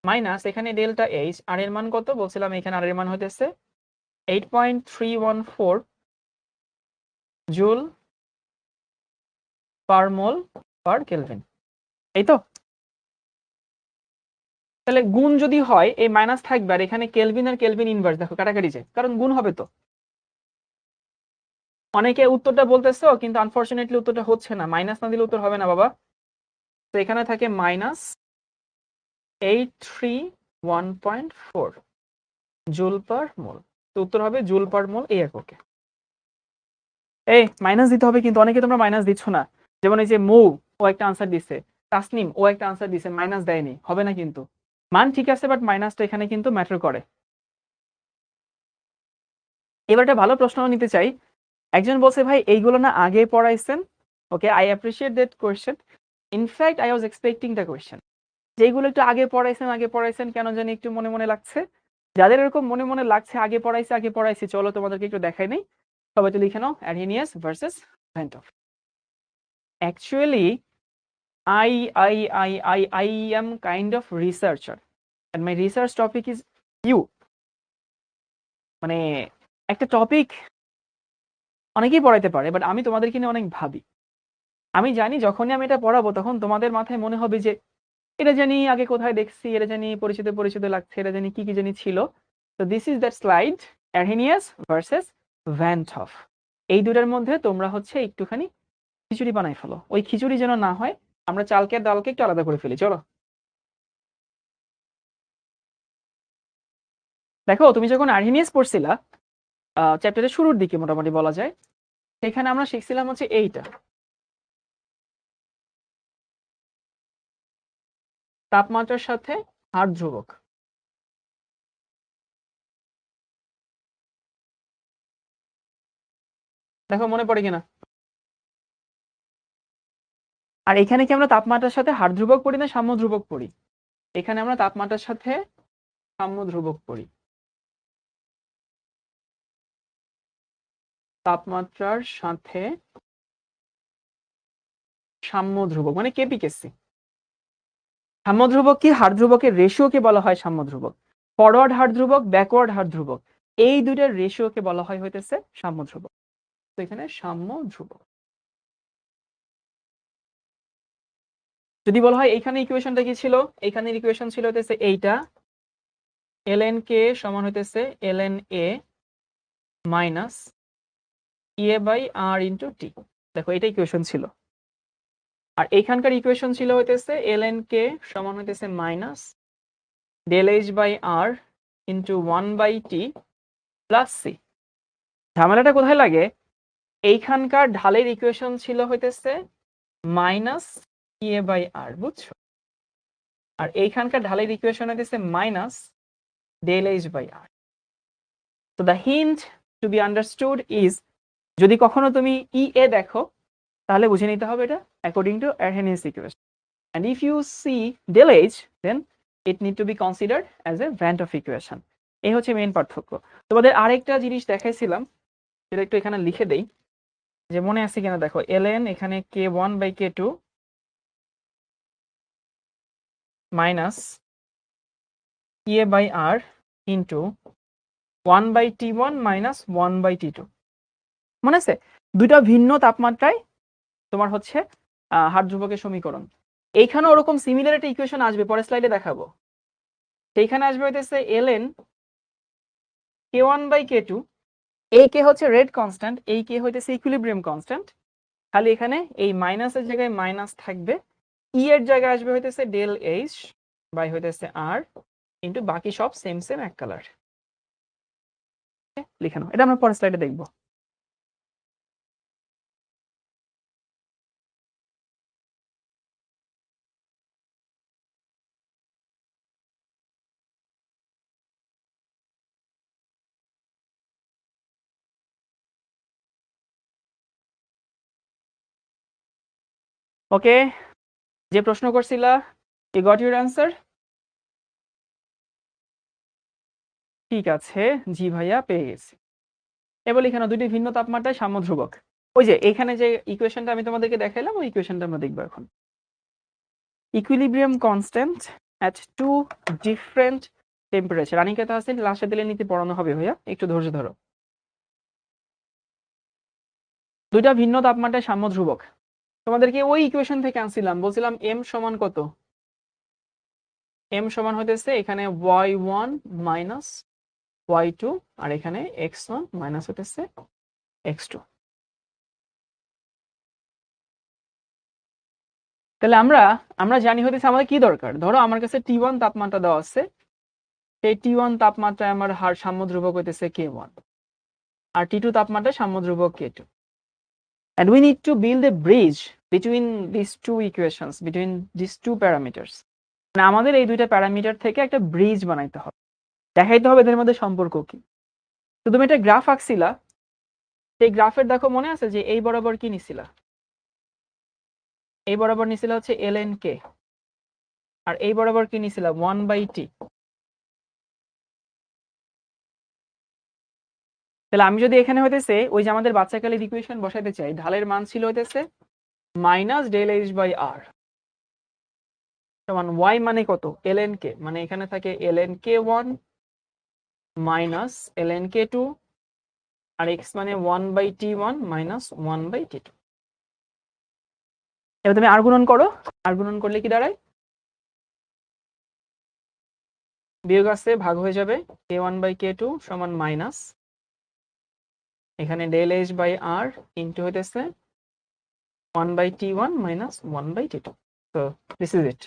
মাইনাস এখানে ডেল্টা এইচ, আর এর মান কত বলছিলাম? এখানে আর এর মান হইতেছে 8.314 জুল পার মোল পার কেলভিন, এই তো। তাহলে গুণ যদি হয় এই মাইনাস থাকবে, আর এখানে কেলভিন আর কেলভিন ইনভার্স, দেখো কাটাকাটি যায়, কারণ গুণ হবে তো। অনেকে উত্তরটা বলতেছো কিন্তু আনফরচুনেটলি উত্তরটা হচ্ছে না, মাইনাস না দিলে উত্তর হবে না বাবা। তো এখানে থাকে মাইনাস 831.4 জুল পার মোল, তো উত্তর হবে জুল পার মোল এই এককে। এই মাইনাস দিতে হবে, কিন্তু অনেকে তোমরা মাইনাস দিচ্ছ না। যেমন এই যে মৌ, ও একটা আনসার দিছে, তাসনিম ও একটা আনসার দিছে, মাইনাস দেয়নি, হবে না কিন্তু। মান ঠিক আছে, বাট মাইনাসটা এখানে কিন্তু ম্যাটার করে। এবার একটা ভালো প্রশ্ন নিতে চাই। একজন বলছে ভাই এইগুলো না আগে পড়াইছেন। Okay, I appreciate that question. In fact I was expecting the question. যেগুলো একটু আগে পড়াইছেন কেন জানি একটু মনে মনে লাগছে। যাদের এরকম মনে মনে লাগছে আগে পড়াইছি, চলো তোমাদেরকে একটু দেখাই নেই। সবাই তো লিখে নাও, অ্যারহেনিয়াস versus van ToF. Actually I am kind of researcher and my research topic is you. মানে একটা টপিক অনেকেই পড়াইতে পারে, বাট আমি তোমাদেরকে নিয়ে অনেক ভাবি। আমি জানি যখনই আমি এটা পড়াবো তখন তোমাদের মাথায় মনে হবে যে এটা জানি আগে কোথায় দেখছি, এটা জানি পরিচিত পরিচিত লাগছে, এটা জানি কি কি জানি ছিল। তো this is that slide, অ্যারহেনিয়াস versus van ToF. এই দুটার মধ্যে তোমরা হচ্ছে একটুখানি খিচুড়ি বানাই ফেলো। ওই খিচুড়ি যেন না হয়, আমরা চালকে আর ডালকে একটু আলাদা করে ফেলি, চলো। দেখো তুমি যখন আর্হেনিয়াস পড়ছিলা চ্যাপ্টারের শুরুর দিকে মোটামুটি বলা যায়, সেখানে আমরা শিখছিলাম হচ্ছে এইটা, তাপমাত্রার সাথে হার ধ্রুবক। দেখো মনে পড়ে কিনা। আর এখানে কি আমরা তাপমাত্রার সাথে হার ধ্রুবক পড়ি না সাম্য ধ্রুবক পড়ি? এখানে আমরা তাপমাত্রার সাথে সাম্য ধ্রুবক পড়ি। তাপমাত্রার সাথে সাম্য ধ্রুবক মানে কেপিকেসি। সাম্য ধ্রুবক কি? হার ধ্রুবকের রেশিওকে বলা হয় সাম্য ধ্রুবক। ফরওয়ার্ড হার ধ্রুবক, ব্যাকওয়ার্ড হার ধ্রুবক, এই দুইটার রেশিওকে বলা হয় হইতেছে সাম্য ধ্রুবক। তো এখানে সাম্য ধ্রুবক। যদি বলা হয় এইখানে ইকুয়েশনটা কি ছিল, এইখানে ইকুয়েশন ছিল হইতেছে এইটা, ln k সমান হইতেছে ln a minus a by r into T. দেখো এটা ইকুয়েশন ছিল। আর এইখানকার ইকুয়েশন ছিল হইতেছে ln k সমান হইতেছে minus del H by r into 1/t plus c. ঝামেলাটা কোথায় লাগে? এইখানকার ঢালের ইকুয়েশন ছিল হইতেছে মাইনাস এ বাই আর, বুঝছো? আর এইখানকার ঢালের ইকুয়েশন হইতেছে minus del H by r. তো the hint to be understood is, যদি কখনো তুমি ই এ দেখো তাহলে বুঝে নিতে হবে এটা according to Arrhenius equation, and if you see del H then it need to be considered as a Van 't Hoff equation. এই হচ্ছে মেইন পার্থক্য। তোমাদের আরেকটা জিনিস দেখাইছিলাম, সেটা একটু এখানে লিখে দেই, যে মনে আছে কিনা দেখো। ln এখানে k1 by k2 minus a by r into 1/t1 minus 1/t2। মনে আছে দুইটা ভিন্ন তাপমাত্রায় তোমার হচ্ছে হার ধ্রুবকের সমীকরণ। এইখানে ওরকম সিমিলার একটা ইকুয়েশন আসবে, পরের স্লাইডে দেখাবো। সেইখানে আসবে হইতেছে ln k1 বাই k2, এই কে হচ্ছে রেট কনস্ট্যান্ট, এই কে হইতেছে ইকুইলিব্রিয়াম কনস্ট্যান্ট। খালি এখানে এই মাইনাসের জায়গায় মাইনাস থাকবে, ই এর জায়গায় আসবে হইতেছে ডেল এইচ বাই হইতেছে আর ইন্টু বাকি সব সেম সেম এক কালার লিখানো। এটা আমরা পরের স্লাইডে দেখবো। ওকে, যে প্রশ্ন করছিলা, ইউ গট ইউর অ্যান্সার? ঠিক আছে, জি ভাইয়া পেয়ে গেছি। এবার এখানে দুটি ভিন্ন তাপমাত্রায় সাম্য ধ্রুবক। ওই যে এখানে যে ইকুয়েশনটা আমি তোমাদেরকে দেখাইলাম, ওই ইকুয়েশনটা আমরা দেখবো এখন। Equilibrium constant at two different temperature. Aniketa Hasin লাস্টে দিলে নীতি পড়ানো হবে ভাইয়া, একটু ধৈর্য ধরো। দুইটা ভিন্ন তাপমাত্রায় সাম্য ধ্রুবক, তোমাদেরকে ওই ইকুয়েশন থেকে আনছিলাম, বলছিলাম এম সমান কত? এম সমান হইতেছে এখানে y1 মাইনাস y2 আর এখানে x1 মাইনাস হইতেছে x2। তাহলে আমরা জানি হইতেছে আমাদের কি দরকার। ধরো আমার কাছে T1 তাপমাত্রা দেওয়া আছে, সেই T1 তাপমাত্রায় আমার হার সাম্য ধ্রুবক হইতেছে K1 আর T2 তাপমাত্রায় সাম্য ধ্রুবক K2, and we need to build a bridge between these two equations, between these two parameters. মানে আমাদের এই দুইটা প্যারামিটার থেকে একটা ব্রিজ বানাইতে হবে, দেখাইতে হবে এদের মধ্যে সম্পর্ক কি। তো তুমি একটা গ্রাফ আঁকছিলা, সেই গ্রাফের দেখো মনে আছে যে এই বরাবর কি নিছিলা? এই বরাবর নিছিলা হচ্ছে ln k, আর এই বরাবর কি নিছিলা 1/t। তাহলে আমি যদি এখানে হইতেছে ওই যে আমাদের বাচ্চাকালের ইকুয়েশন বসাইতে চাই, ঢালের মান ছিল হইতেছে মাইনাস ডেল এইচ বাই আর সমান y মানে কত? ln k, মানে এখানে থাকে ln k1 minus ln k2 আর x মানে 1/t1 মাইনাস 1/t2। এবার তুমি আর গুণন করো, আর গুণন করলে কি দাঁড়ায়? বিয়োগ আছে ভাগ হয়ে যাবে, k1/k2 সমান মাইনাস এখানে del H by r into হইতেছে 1/t1 minus 1/t2। So this is it.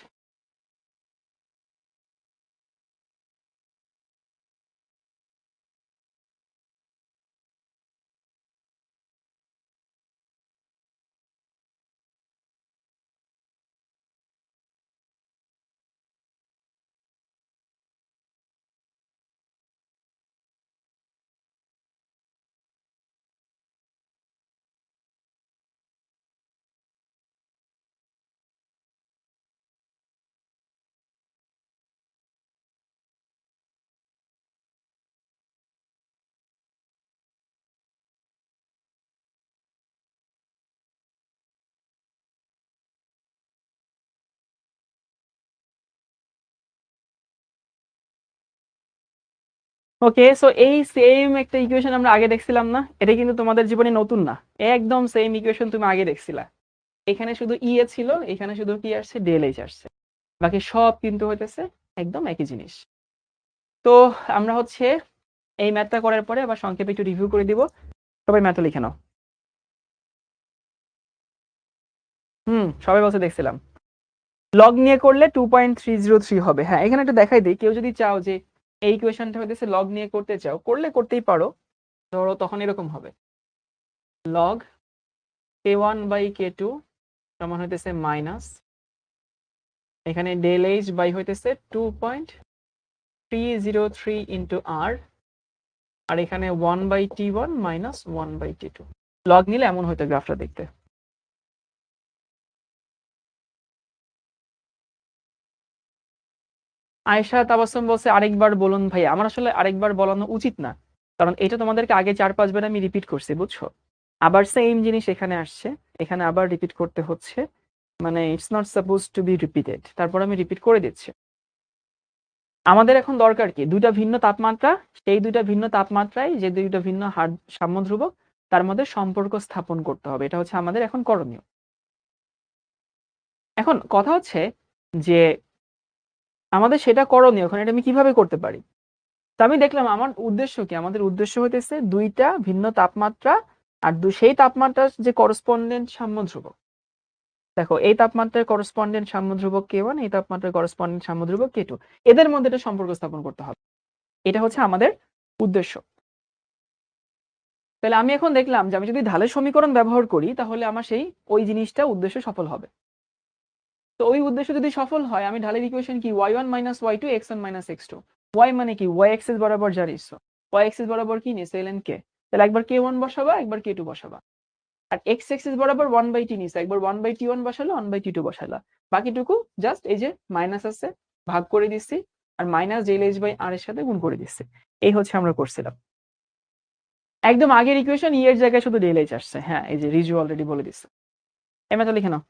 Okay, so এই সেম একটা ইকুয়েশন আমরা আগে দেখছিলাম না? এটা কিন্তু তোমাদের জীবনে নতুন না, একদম সেম ইকুয়েশন তুমি আগে দেখছিলা। এখানে শুধু ই এ ছিল, এখানে শুধু কি আসছে? ডেল এইচ আসছে, বাকি সব কিন্তু হইতেছে একদম একই জিনিস। তো আমরা হচ্ছে এই ম্যাথটা করার পরে আবার সংক্ষেপে একটু রিভিউ করে দিব। সবাই ম্যাথটা লিখে নাও। সবাই বলছে দেখছিলাম। লগ নিয়ে করলে 2.303 হবে। হ্যাঁ, এখানে একটু দেখাই দিই, কেউ যদি চাও যে এই ইকুয়েশনটা হইতেছে লগ নিয়ে করতে চাও, করতেই পারো। ধরো তখন এরকম হবে, লগ k1 বাই k2 সমান হইতেছে মাইনাস এখানে ডেল এইচ বাই হইতেছে 2.303 ইন্টু আর আর এখানে 1/t1 মাইনাস 1/t2। লগ নিলে এমন হইতো গ্রাফটা দেখতে। আয়েশা তাবাসসুম বলছে আরেকবার বলুন ভাই। আমার আসলে আরেকবার বলানো উচিত না, কারণ এটা তোমাদেরকে আগে 4-5 বার আমি রিপিট করছি, বুঝছো? আবার সেম জিনিস এখানে আসছে, এখানে আবার রিপিট করতে হচ্ছে, মানে it's not suppose to be repeated. তারপর আমি রিপিট করে দিচ্ছি। আমাদের এখন দরকার কি? দুইটা ভিন্ন তাপমাত্রা, সেই দুইটা ভিন্ন তাপমাত্রায় যে দুইটা ভিন্ন হার সাম্য ধ্রুবক, তার মধ্যে সম্পর্ক স্থাপন করতে হবে। এটা হচ্ছে আমাদের এখন করণীয়। এখন কথা হচ্ছে যে আমাদের সেটা করণীয়, এখন এটা আমি কিভাবে করতে পারি? তো আমি দেখলাম আমার উদ্দেশ্য কি, আমাদের উদ্দেশ্য হইতেছে দুইটা ভিন্ন তাপমাত্রা আর সেই তাপমাত্রার যে করসপন্ডেন্ট সাম্য ধ্রুবক, দেখো এই তাপমাত্রার করসপন্ডেন্ট সাম্য ধ্রুবক K1, এই তাপমাত্রার করসপন্ডেন্ট সাম্য ধ্রুবক K2, এদের মধ্যে একটা সম্পর্ক স্থাপন করতে হবে। এটা হচ্ছে আমাদের উদ্দেশ্য। তাহলে আমি এখন দেখলাম যে আমি যদি ঢালের সমীকরণ ব্যবহার করি তাহলে আমার সেই ওই জিনিসটা উদ্দেশ্য সফল হবে। তো ওই উদ্দেশ্য যদি সফল হয়, আমি ঢালের ইকুয়েশন কি y1 - y2 x1 - x2, y মানে কি y অ্যাক্সিস বরাবর যা নিছো, y অ্যাক্সিস বরাবর কি নিছে ln k, তাহলে একবার k1 বসাবা একবার k2 বসাবা। আর x অ্যাক্সিস বরাবর 1/t নিছে, একবার 1/t1 বসালা 1/t2 বসালা, বাকিটুকু জাস্ট এই যে মাইনাস আছে ভাগ করে দিচ্ছি আর মাইনাস ∇h/r এর সাথে গুণ করে দিচ্ছি। এই হচ্ছে আমরা করছিলাম। একদম আগের ইকুয়েশন ই এর জায়গায় শুধু ∇h আসছে। হ্যাঁ, এই যে রিজু অলরেডি বলে দিচ্ছে। এমএ তো লিখে নাও।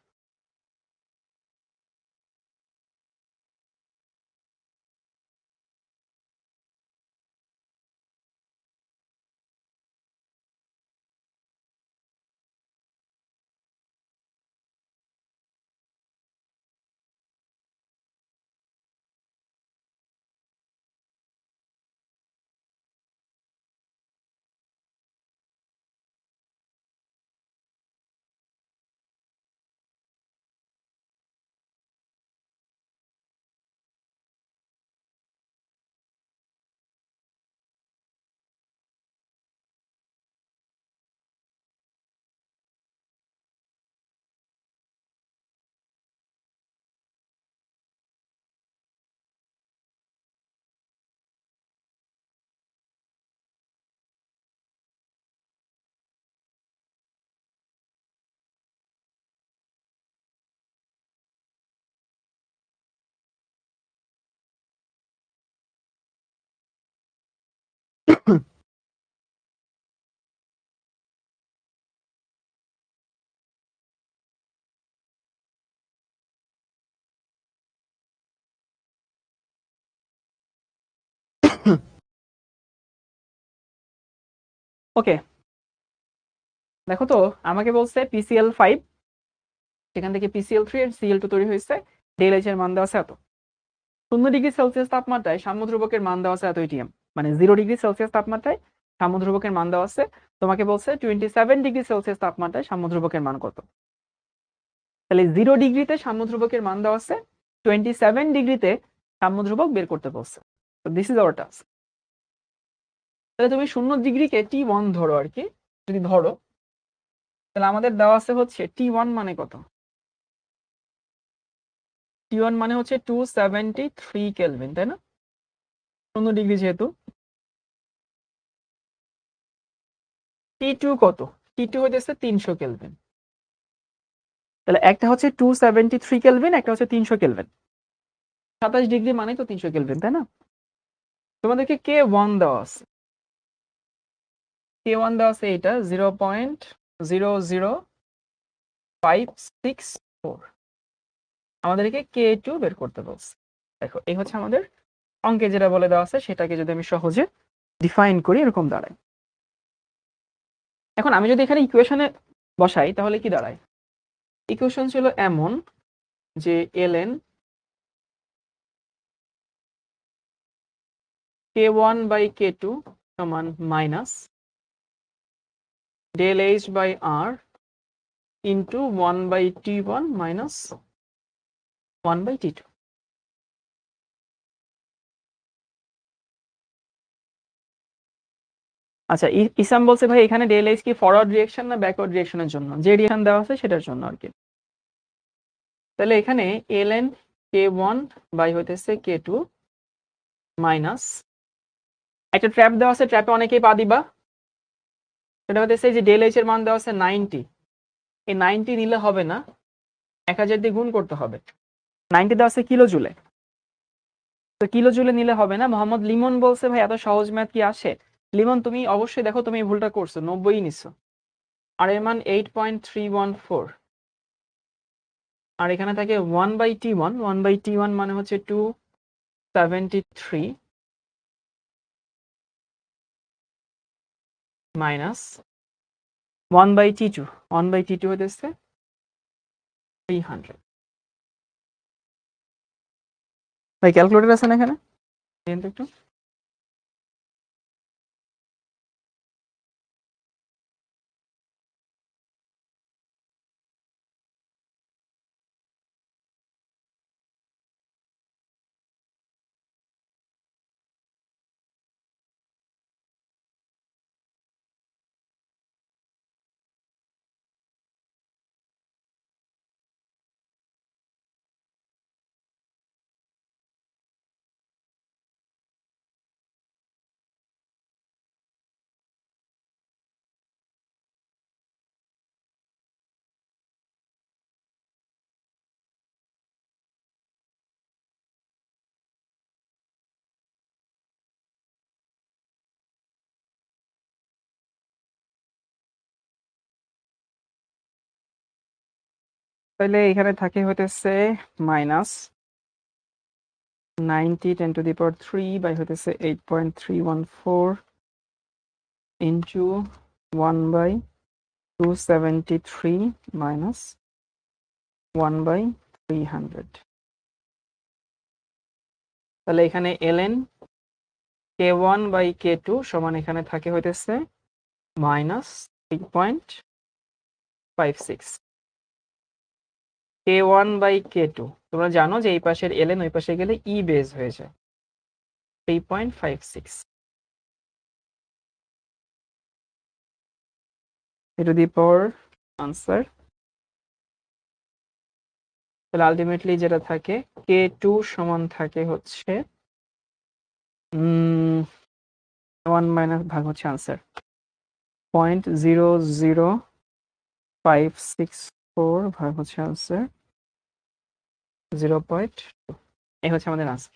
ওকে, দেখো তো আমাকে বলছে PCl5, সেখান থেকে PCl3 এর Cl2 তৈরি হয়েছে, ∇h এর মান দেওয়া আছে এত। 0°C তাপমাত্রায় সাম্য ধ্রুবকের মান দেওয়া আছে এত atm, মানে 0°C তাপমাত্রায় সাম্য ধ্রুবকের মান দেওয়া আছে। তোমাকে বলছে 27°C তাপমাত্রায় সাম্য ধ্রুবকের মান কত। তাহলে 0°তে সাম্য ধ্রুবকের মান দেওয়া আছে, 27°তে সাম্য ধ্রুবক বের করতে বলছে। তো দিস ইজ আওয়ার টাস্ক। তাহলে তুমি 0°কে T1 ধরো আর কি, যদি ধরো তাহলে আমাদের দেওয়া আছে হচ্ছে T1 মানে কত, T1 মানে হচ্ছে 273 কেলভিন, তাই না? 0° যেহেতু। T2 কত? T2 হইতেছে 300 কেলভিন। তাহলে একটা হচ্ছে 273 কেলভিন, একটা হচ্ছে 300 কেলভিন। 27° মানে তো 300 কেলভিন, তাই না? তোমাদেরকে K1 দেওয়া আছে, K1 দেওয়া আছে এটা 0.00564। আমাদেরকে K2 বের করতে বলছে। দেখো এই হচ্ছে আমাদের অঙ্কে যেটা বলে দেওয়া আছে, সেটাকে যদি আমি সহজে ডিফাইন করি এরকম দাঁড়ায়। এখন আমি যদি এখানে ইকুয়েশনে বসাই তাহলে কি দাঁড়ায়? ইকুয়েশন ছিল এমন যে ln k1/k2 সমান minus ∇h/r into 1/t1 minus 1/t2। আচ্ছা, ইসাম বলছে ভাই এখানে ∇h কি ফরওয়ার্ড রিঅ্যাকশন না ব্যাকওয়ার্ড রিঅ্যাকশনের জন্য? যে রিঅ্যাকশন দেওয়া আছে সেটার জন্য আর কি। তাহলে এখানে ln k1 বাই হইতেছে k2 মাইনাস একটা ট্র্যাপ দেওয়া আছে, ট্র্যাপে অনেকেই পা দিবা। সেটা হইতেছে যে ∇h এর মান দেওয়া আছে 90, এই 90 নিলে হবে না, 1000 দিয়ে গুণ করতে হবে। 90 দেওয়া আছে কিলো জুলে, তো কিলো জুলে নিলে হবে না। মোহাম্মদ লিমন বলছে ভাই এত সহজ ম্যাথ কি আসে? লিমন তুমি অবশ্যই দেখো তুমি এই ভুলটা করছো, 90 নিছো আর এর মান 8.314, আর এখানে থাকে 1/t1, 1/t1 মানে হচ্ছে 273 মাইনাস 1/t2, 1/t2 হইতেছে 300। ভাই ক্যালকুলেটর আছে না এখানে? দিন তো একটু। তাহলে এখানে থাকে হইতেছে মাইনাস 90 × 10⁻³ বাই হইতেছে 8.314 ইন্টু 1/273 মাইনাস 1/300। তাহলে এখানে ln k1/k2 সমান এখানে থাকে হইতেছে -3.56। k1/k2 তোমরা জানো যে এই পাশের ln ওই পাশে গেলে e বেজ হয়ে যায় 3.56 টু দি পাওয়ার আনসার। তাহলে আলটিমেটলি যেটা থাকে k2 সমান থাকে হচ্ছে 1 মাইনাস ভাগ হচ্ছে আনসার 0.00564 ভাগ হচ্ছে আনসার 0.2। এই হচ্ছে আমাদের আনসার।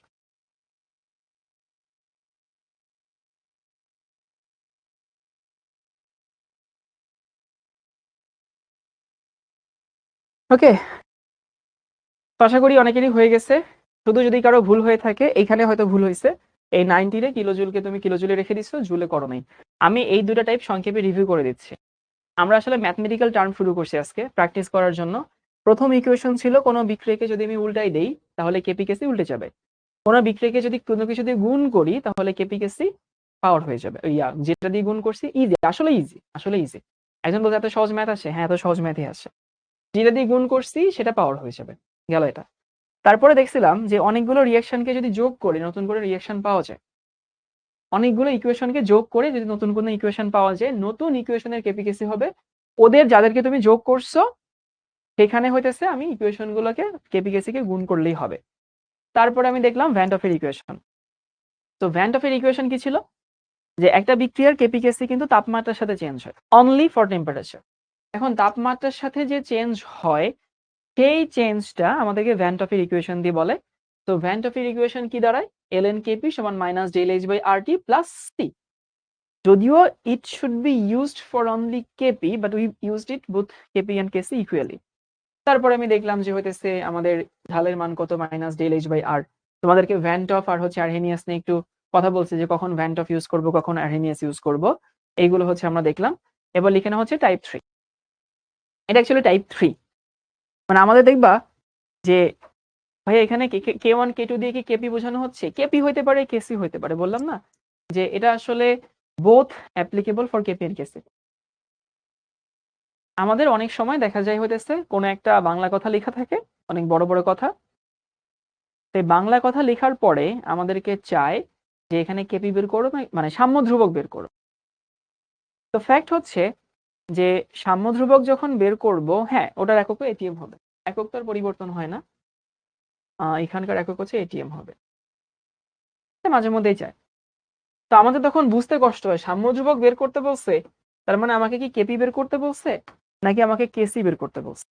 ওকে, আশা করি অনেকেরই হয়ে গেছে। শুধু যদি কারো ভুল হয়ে থাকে, এইখানে হয়তো ভুল হয়েছে, এই 90 রে কিলোজুলকে তুমি কিলোজুলে রেখে দিচ্ছ, জুলে করো নাই। আমি এই দুটো টাইপ সংক্ষেপে রিভিউ করে দিচ্ছি। আমরা আসলে ম্যাথমেটিক্যাল টার্ম শুরু করছি আজকে প্র্যাকটিস করার জন্য। প্রথম ইকুয়েশন ছিল কোনো বিক্রিয়াকে যদি আমি উল্টাই দেই তাহলে কেপিকেসি উল্টে যাবে, কোনো বিক্রিয়াকে যদি কোনো কিছু দিয়ে গুণ করি তাহলে কেপিকেসি পাওয়ার হয়ে যাবে। ইয়া যেটা দিয়ে গুণ করছি ইজি, আসলে ইজি, আসলে ইজি। একজন বলছে এত সহজ ম্যাথ আসে, হ্যাঁ এত সহজ ম্যাথই আসে। যেটা দিয়ে গুণ করছি সেটা পাওয়ার হয়ে যাবে, গেল এটা। তারপরে দেখছিলাম যে অনেকগুলো রিঅ্যাকশনকে যদি যোগ করে নতুন করে রিঅ্যাকশন পাওয়া যায়, অনেকগুলো ইকুয়েশনকে যোগ করে যদি নতুন কোনো ইকুয়েশন পাওয়া যায়, নতুন ইকুয়েশনের কেপিকেসি হবে ওদের যাদেরকে তুমি যোগ করছো সেখানে হইতেছে আমি ইকুয়েশন গুলোকে কেপিকেসি কে গুণ করলেই হবে। তারপরে আমি দেখলাম ভ্যান ডফের ইকুয়েশন। তো ভ্যান ডফের ইকুয়েশন কি ছিল, যে একটা বিক্রিয়ার কেপিকেসি কিন্তু তাপমাত্রার সাথে চেঞ্জ হয়, অনলি ফর টেম্পারেচার। এখন তাপমাত্রার সাথে যে চেঞ্জ হয় সেই চেঞ্জটা আমাদেরকে ভ্যান ডফের ইকুয়েশন দিয়ে বলে। তো ভ্যান ডফের ইকুয়েশন কি দাঁড়ায়, ln kp সমান minus del H by RT plus c। যদিও it should be used for only KP, but we used it both KP and KC equally. তারপরে আমি দেখলাম যে হইতেছে আমাদের ঢালের মান কত, minus del H by R. তোমাদেরকে ভ্যান টফ আর হচ্ছে আরহেনিয়াস নিয়ে একটু কথা বলছে যে কখন ভ্যান টফ ইউজ করব, কখন আরহেনিয়াস ইউজ করব, এইগুলো হচ্ছে আমরা দেখলাম। এবার লিখে নেওয়া হচ্ছে টাইপ 3। এটা অ্যাকচুয়ালি টাইপ 3, মানে আমাদের দেখবা যে ভাই এখানে k1 k2 দিয়ে কি কেপি বোঝানো হচ্ছে, কেপি হইতে পারে কেসি হইতে পারে, বললাম না যে এটা আসলে both applicable for KP and Kc. আমাদের অনেক সময় দেখা যায় হইতেছে কোনো একটা বাংলা কথা লেখা থাকে, অনেক বড় বড় কথা, সেই বাংলা কথা লেখার পরে আমাদেরকে চায় যে এখানে কেপি বের করো, মানে সাম্য ধ্রুবক বের করো। তো ফ্যাক্ট হচ্ছে যে সাম্য ধ্রুবক যখন বের করব, হ্যাঁ ওটার একক এটিএম হবে, একক তো আর পরিবর্তন হয় না, এখানকার একক হচ্ছে এটিএম হবে, মাঝে মধ্যেই চায়। তো আমাদের তখন বুঝতে কষ্ট হয়, সাম্য ধ্রুবক বের করতে বলছে তার মানে আমাকে কি কেপি বের করতে বলছে নাকি আমাকে কেসি বের করতে বলছে।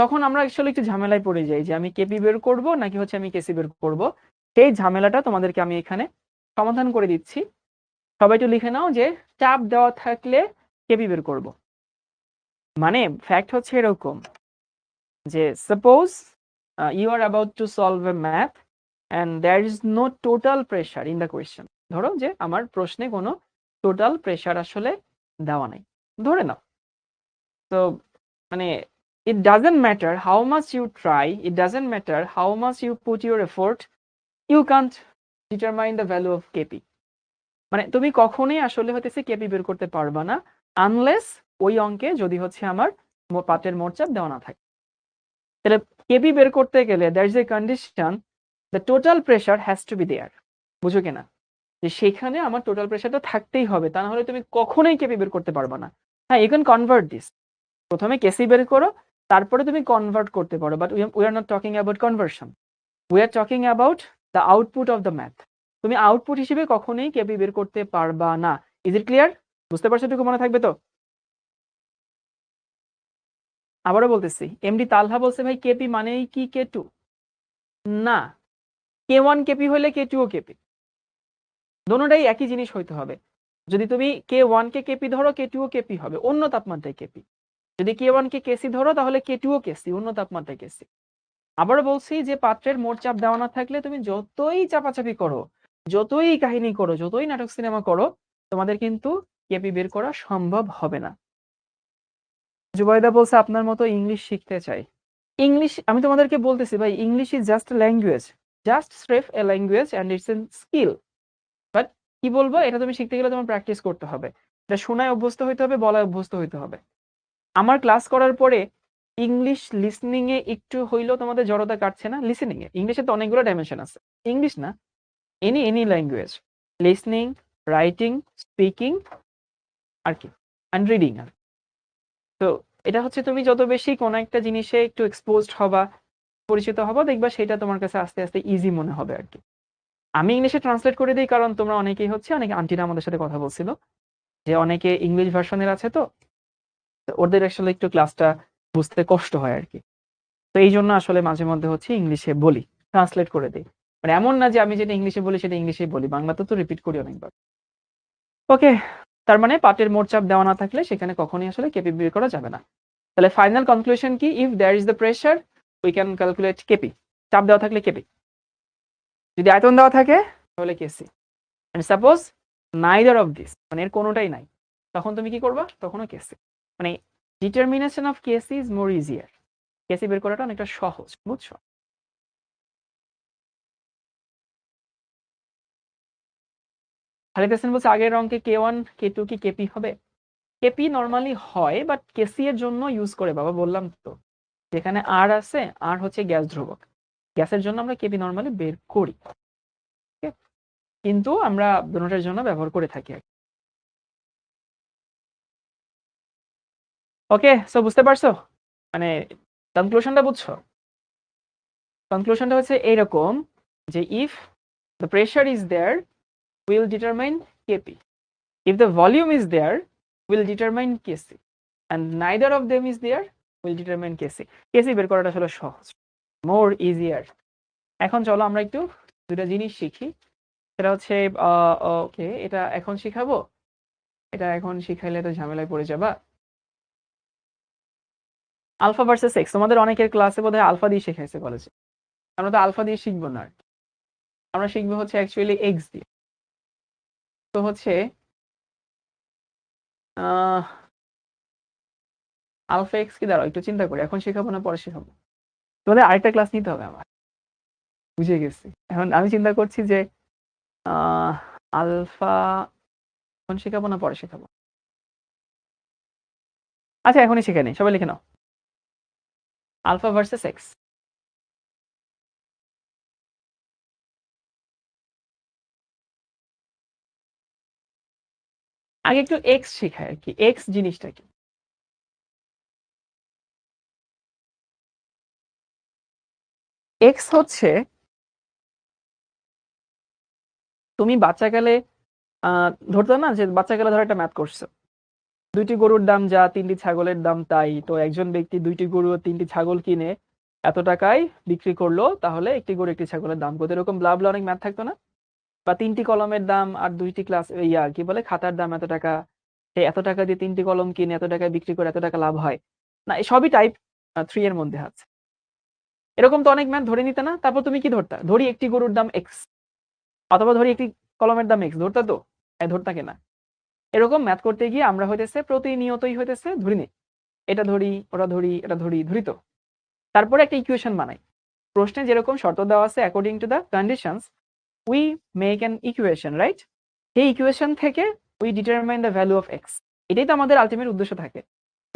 তখন আমরা আসলে একটু ঝামেলায় পড়ে যাই যে আমি কেপি বের করব নাকি হচ্ছে আমি কেসি বের করব। সেই ঝামেলাটা তোমাদেরকে আমি এখানে সমাধান করে দিচ্ছি। সবাই একটু লিখে নাও যে চাপ দেওয়া থাকলে কেপি বের করব। মানে ফ্যাক্ট হচ্ছে এরকম যে suppose you are about to solve a math and there is no total pressure in the question. ধরো যে আমার প্রশ্নে কোনো টোটাল প্রেশার আসলে দেওয়া নাই, ধরে নাও। তো মানে it doesn't matter how much you try, it doesn't matter how much you put your effort, you can't determine the value of kp. মানে তুমি কখনোই আসলে হতেছে কেপি বের করতে পারবা না আনলেস ওই অঙ্কে যদি হচ্ছে আমার পাত্রের মোট চাপ দেওয়া না থাকে। তাহলে কেপি বের করতে গেলে there is a condition, the total pressure has to be there. বুঝো কিনা, যে সেখানে আমার টোটাল প্রেশারটা থাকতেই হবে, তা না হলে তুমি কখনোই কেপি বের করতে পারবা না। হ্যাঁ, ইউ ক্যান কনভার্ট দিস, প্রথমে কেসি বের করো তারপরে তুমি কনভার্ট করতে পারো, but we are not talking about conversion, we are talking about the output of the math. তুমি আউটপুট হিসেবে কখনোই কেপি বের করতে পারবা না। Is it clear? বুঝতে পারছো? এটুকু মনে থাকবে তো? আবারও বলতেছি, এমডি তালহা বলছে ভাই কেপি মানেই কি কে টু? না, কে ওয়ান কেপি হলে কে টু ও কেপি, দোনোটাই একই জিনিস হইতে হবে। যদি তুমি কে ওয়ান কে কেপি ধরো, কে টু ও কেপি হবে, অন্য তাপমাত্রায় কেপি। যদি কে ওয়ান কে কেসি ধরো তাহলে কে টু ও কেসি, অন্য তাপমাত্রায় কেসি। আবারও বলছি যে পাত্রের মোট চাপ দেওয়া না থাকলে তুমি যতই চাপাচাপি করো, যতই কাহিনী করো, যতই নাটক সিনেমা করো, তোমাদের কিন্তু কেপি বের করা সম্ভব হবে না। জুবাইদা বলছে আপনার মতো ইংলিশ শিখতে চাই। ইংলিশ, আমি তোমাদেরকে বলতেছি ভাই, English is just language, just স্রেফ a language and it's an skill. But কি বলবো, এটা তুমি শিখতে গেলে তোমার প্র্যাকটিস করতে হবে, এটা শোনায় অভ্যস্ত হইতে হবে, বলায় অভ্যস্ত হইতে হবে। আমার ক্লাস করার পরে ইংলিশ লিসনিং এ একটু হইলেও তোমাদের জড়তা কাটছে না? লিসনিং এ ইংলিশে তো অনেকগুলো ডাইমেনশন আছে, ইংলিশ না, any language, listening, writing, speaking আর কি, অ্যান্ড রিডিং। আর তো এটা হচ্ছে তুমি যত বেশি কোনো একটা জিনিসে একটু এক্সপোজড হবা, পরিচিত হবা, দেখবা সেটা তোমার কাছে আস্তে আস্তে ইজি মনে হবে আর কি। আমি ইংলিশে ট্রান্সলেট করে দিই কারণ তোমরা অনেকেই হচ্ছে, অনেকে আন্টিরা আমাদের সাথে কথা বলছিল যে অনেকে ইংলিশ ভার্সনের আছে, তো ওদের আসলে একটু ক্লাসটা বুঝতে কষ্ট হয় আর কি। তো এই জন্য আসলে মাঝে মধ্যে হচ্ছে ইংলিশে বলি, ট্রান্সলেট করে দিই। মানে এমন না যে আমি যেটা ইংলিশে বলি সেটা ইংলিশে বলি, বাংলাতে তো রিপিট করি অনেকবার। ওকে, তার মানে পাটের মোট চাপ দেওয়া না থাকলে সেখানে কখনোই আসলে কেপি বের করা যাবে না। তাহলে ফাইনাল কনক্লুশন কি? If there is the pressure we can calculate Kp. চাপ দেওয়া থাকলে কেপি, যদি আয়তন দেওয়া থাকে তাহলে Kc. And suppose neither of this, মানে এর কোনোটাই নাই, তখন তুমি কি করবা? তখনও কেসি। মানে determination of Kc is more easier, Kc বের করাটা অনেকটা সহজ, বুঝছো? খালিদ হাসান বলছে আগের অঙ্কে কে ওয়ান কে টু কি কেপি হবে? কেপি নর্মালি হয়, বাট কেসি এর জন্য ইউজ করে বাবা, বললাম তো, যেখানে আর আছে, আর হচ্ছে গ্যাস ধ্রুবক, গ্যাসের জন্য আমরা কেপি নর্মালি বের করি, কিন্তু আমরা দুটোটার জন্য ব্যবহার করে থাকি। ওকে, সো বুঝতে পারছো? মানে কনক্লুশনটা বুঝছো? কনক্লুশনটা হচ্ছে এইরকম যে if the pressure is there will determine Kp, if the volume is there will determine Kc, and neither of them is there will determine Kc. Kc বের করাটা আসলে সহজ, মোর ইজিয়ার। এখন চলো আমরা একটু দুটা জিনিস শিখি, সেটা হচ্ছে ওকে, এটা এখন শিখাবো, এটা এখন শিখাইলে তো ঝামেলায় পড়ে যাবা। আলফা ভার্সেস এক্স, তোমাদের অনেকের ক্লাসে বোধহয় আলফা দিয়ে শেখাইছে কলেজে, আমরা তো আলফা দিয়ে শিখবো না, আমরা শিখবো হচ্ছে অ্যাকচুয়ালি এক্স দিয়ে। তো হচ্ছে আলফা এক্স কি, দাঁড়াও একটু চিন্তা করি, এখন শেখাবো না পরে শেখাবো? তোমাদের আরেকটা ক্লাস নিতে হবে আমার, বুঝে গেছি। এখন আমি চিন্তা করছি যে আলফা এখন শেখাবো না পরে শেখাবো? আচ্ছা এখনই শিখে নি, সবাই লিখে নাও আলফা ভার্সেস এক্স। আগে একটু এক্স শেখায় আর কি, এক্স জিনিসটা কি। এক্স হচ্ছে, তুমি বাচ্চাকালে ধরতো না যে বাচ্চাকালে ধরো একটা ম্যাথ করছো, দুইটি গরুর দাম যা, তিনটি ছাগলের দাম তাই, তো একজন ব্যক্তি দুইটি গরু ও তিনটি ছাগল কিনে এত টাকায় বিক্রি করলো, তাহলে একটি গরু একটি ছাগলের দাম কত, এরকম ব্লা ব্লা অনেক ম্যাথ থাকতো না? বা তিনটি কলমের দাম আর দুইটি ক্লাস কি বলে খাতার দাম এত টাকা, সে এত টাকা দিয়ে তিনটি কলম কিনে এত টাকায় বিক্রি করে এত টাকা লাভ হয় না, এই সবই টাইপ 3 এর মধ্যে আছে। এরকম তো অনেক ম্যাথ ধরে নিতে না, তারপর তুমি কি ধরতা, ধরি একটি গরুর দাম এক্স, অথবা ধরি একটি কলমের দাম এক্স, ধরতা তো? ধরতা কিনা? এরকম ম্যাথ করতে গিয়ে আমরা হইতেছে প্রতিনিয়তই হইতেছে ধরি নি এটা ধরি, ওটা ধরি, এটা ধরি, ধরি তো। তারপরে একটা ইকুয়েশন বানাই। প্রশ্নে যেরকম শর্ত দেওয়া আছে according to the conditions we make an equation, right? সেই ইকুয়েশন থেকে we determine the value of x. এটাই তো আমাদের আলটিমেট উদ্দেশ্য থাকে।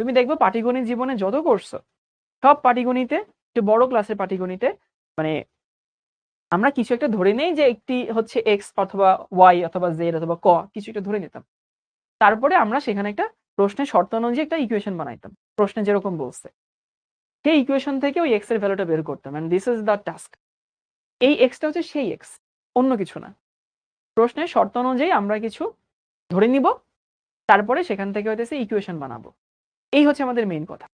তুমি দেখবো পাটিগণিত জীবনে যত করছো সব পাটিগণিতে, একটু বড় ক্লাসের পাটিগণিতে, মানে আমরা কিছু একটা ধরে নেই যে একটি হচ্ছে এক্স অথবা ওয়াই অথবা জেড অথবা ক কিছু একটা ধরে নিতাম। তারপরে আমরা সেখানে একটা প্রশ্নের শর্ত অনুযায়ী একটা ইকুয়েশন বানাইতাম প্রশ্নে যেরকম বলছে। সেই ইকুয়েশন থেকে ওই এক্স এর ভ্যালুটা বের করতাম, and this is the task. এই এক্সটা হচ্ছে সেই এক্স, অন্য কিছু না। প্রশ্নের শর্ত অনুযায়ী আমরা কিছু ধরে নিব, তারপরে সেখান থেকে হইতেছে ইকুয়েশন বানাবো। এই হচ্ছে আমাদের মেইন কথা।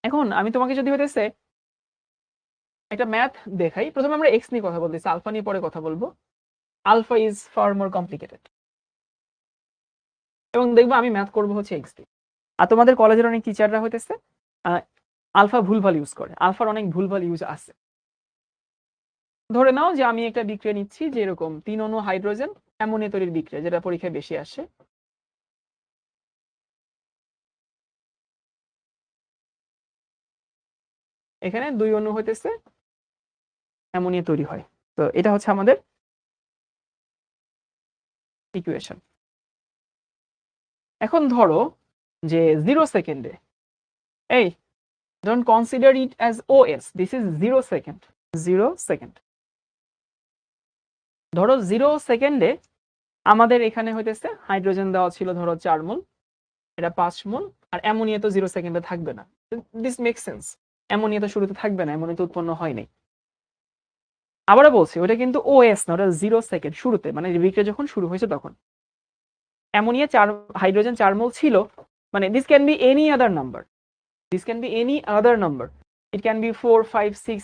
এখন আমি তোমাকে যদি হইতেছে একটা ম্যাথ দেখাই, প্রথমে আমরা এক্স নিয়ে কথা বলতেছি, আলফা নিয়ে পরে কথা বলবো। Alpha is far more complicated, এবং দেখবো আমি ম্যাথ করবো হচ্ছে এক্স দিয়ে। আর তোমাদের কলেজের অনেক টিচাররা হইতেছে আলফা ভুলভাল ইউজ করে, আলফার অনেক ভুলভাল ইউজ আছে। ধরে নাও যে আমি একটা বিক্রিয়া নিচ্ছি যে এরকম 3 অণু হাইড্রোজেন অ্যামোনিয়া তৈরির বিক্রিয়া, যেটা পরীক্ষায় বেশি আসে। এখানে 2 অণু হইতেছে অ্যামোনিয়া তৈরি হয়। তো এটা হচ্ছে আমাদের ইকুয়েশন। এখন ধরো যে 0 সেকেন্ডে, এই don't consider it as OS, this is 0 second. 0 second, ধরো 0 সেকেন্ডে আমাদের এখানে হইতেছে হাইড্রোজেন দেওয়া ছিল ধরো 4 মোল, এটা 5 মোল, আর অ্যামোনিয়া তো 0 সেকেন্ডে থাকবে না। দিস মেক সেন্স, অ্যামোনিয়া তো শুরুতে থাকবে না, অ্যামোনিয়া তো উৎপন্ন হয়নি। আবারও বলছি ওটা কিন্তু ওএস না, ওটা 0 সেকেন্ড শুরুতে, মানে বিক্রিয়া যখন শুরু হয়েছে তখন অ্যামোনিয়া 4, হাইড্রোজেন 4 মোল ছিল। মানে this can be any other number, this can be any other number, it can B 4, 5, 6,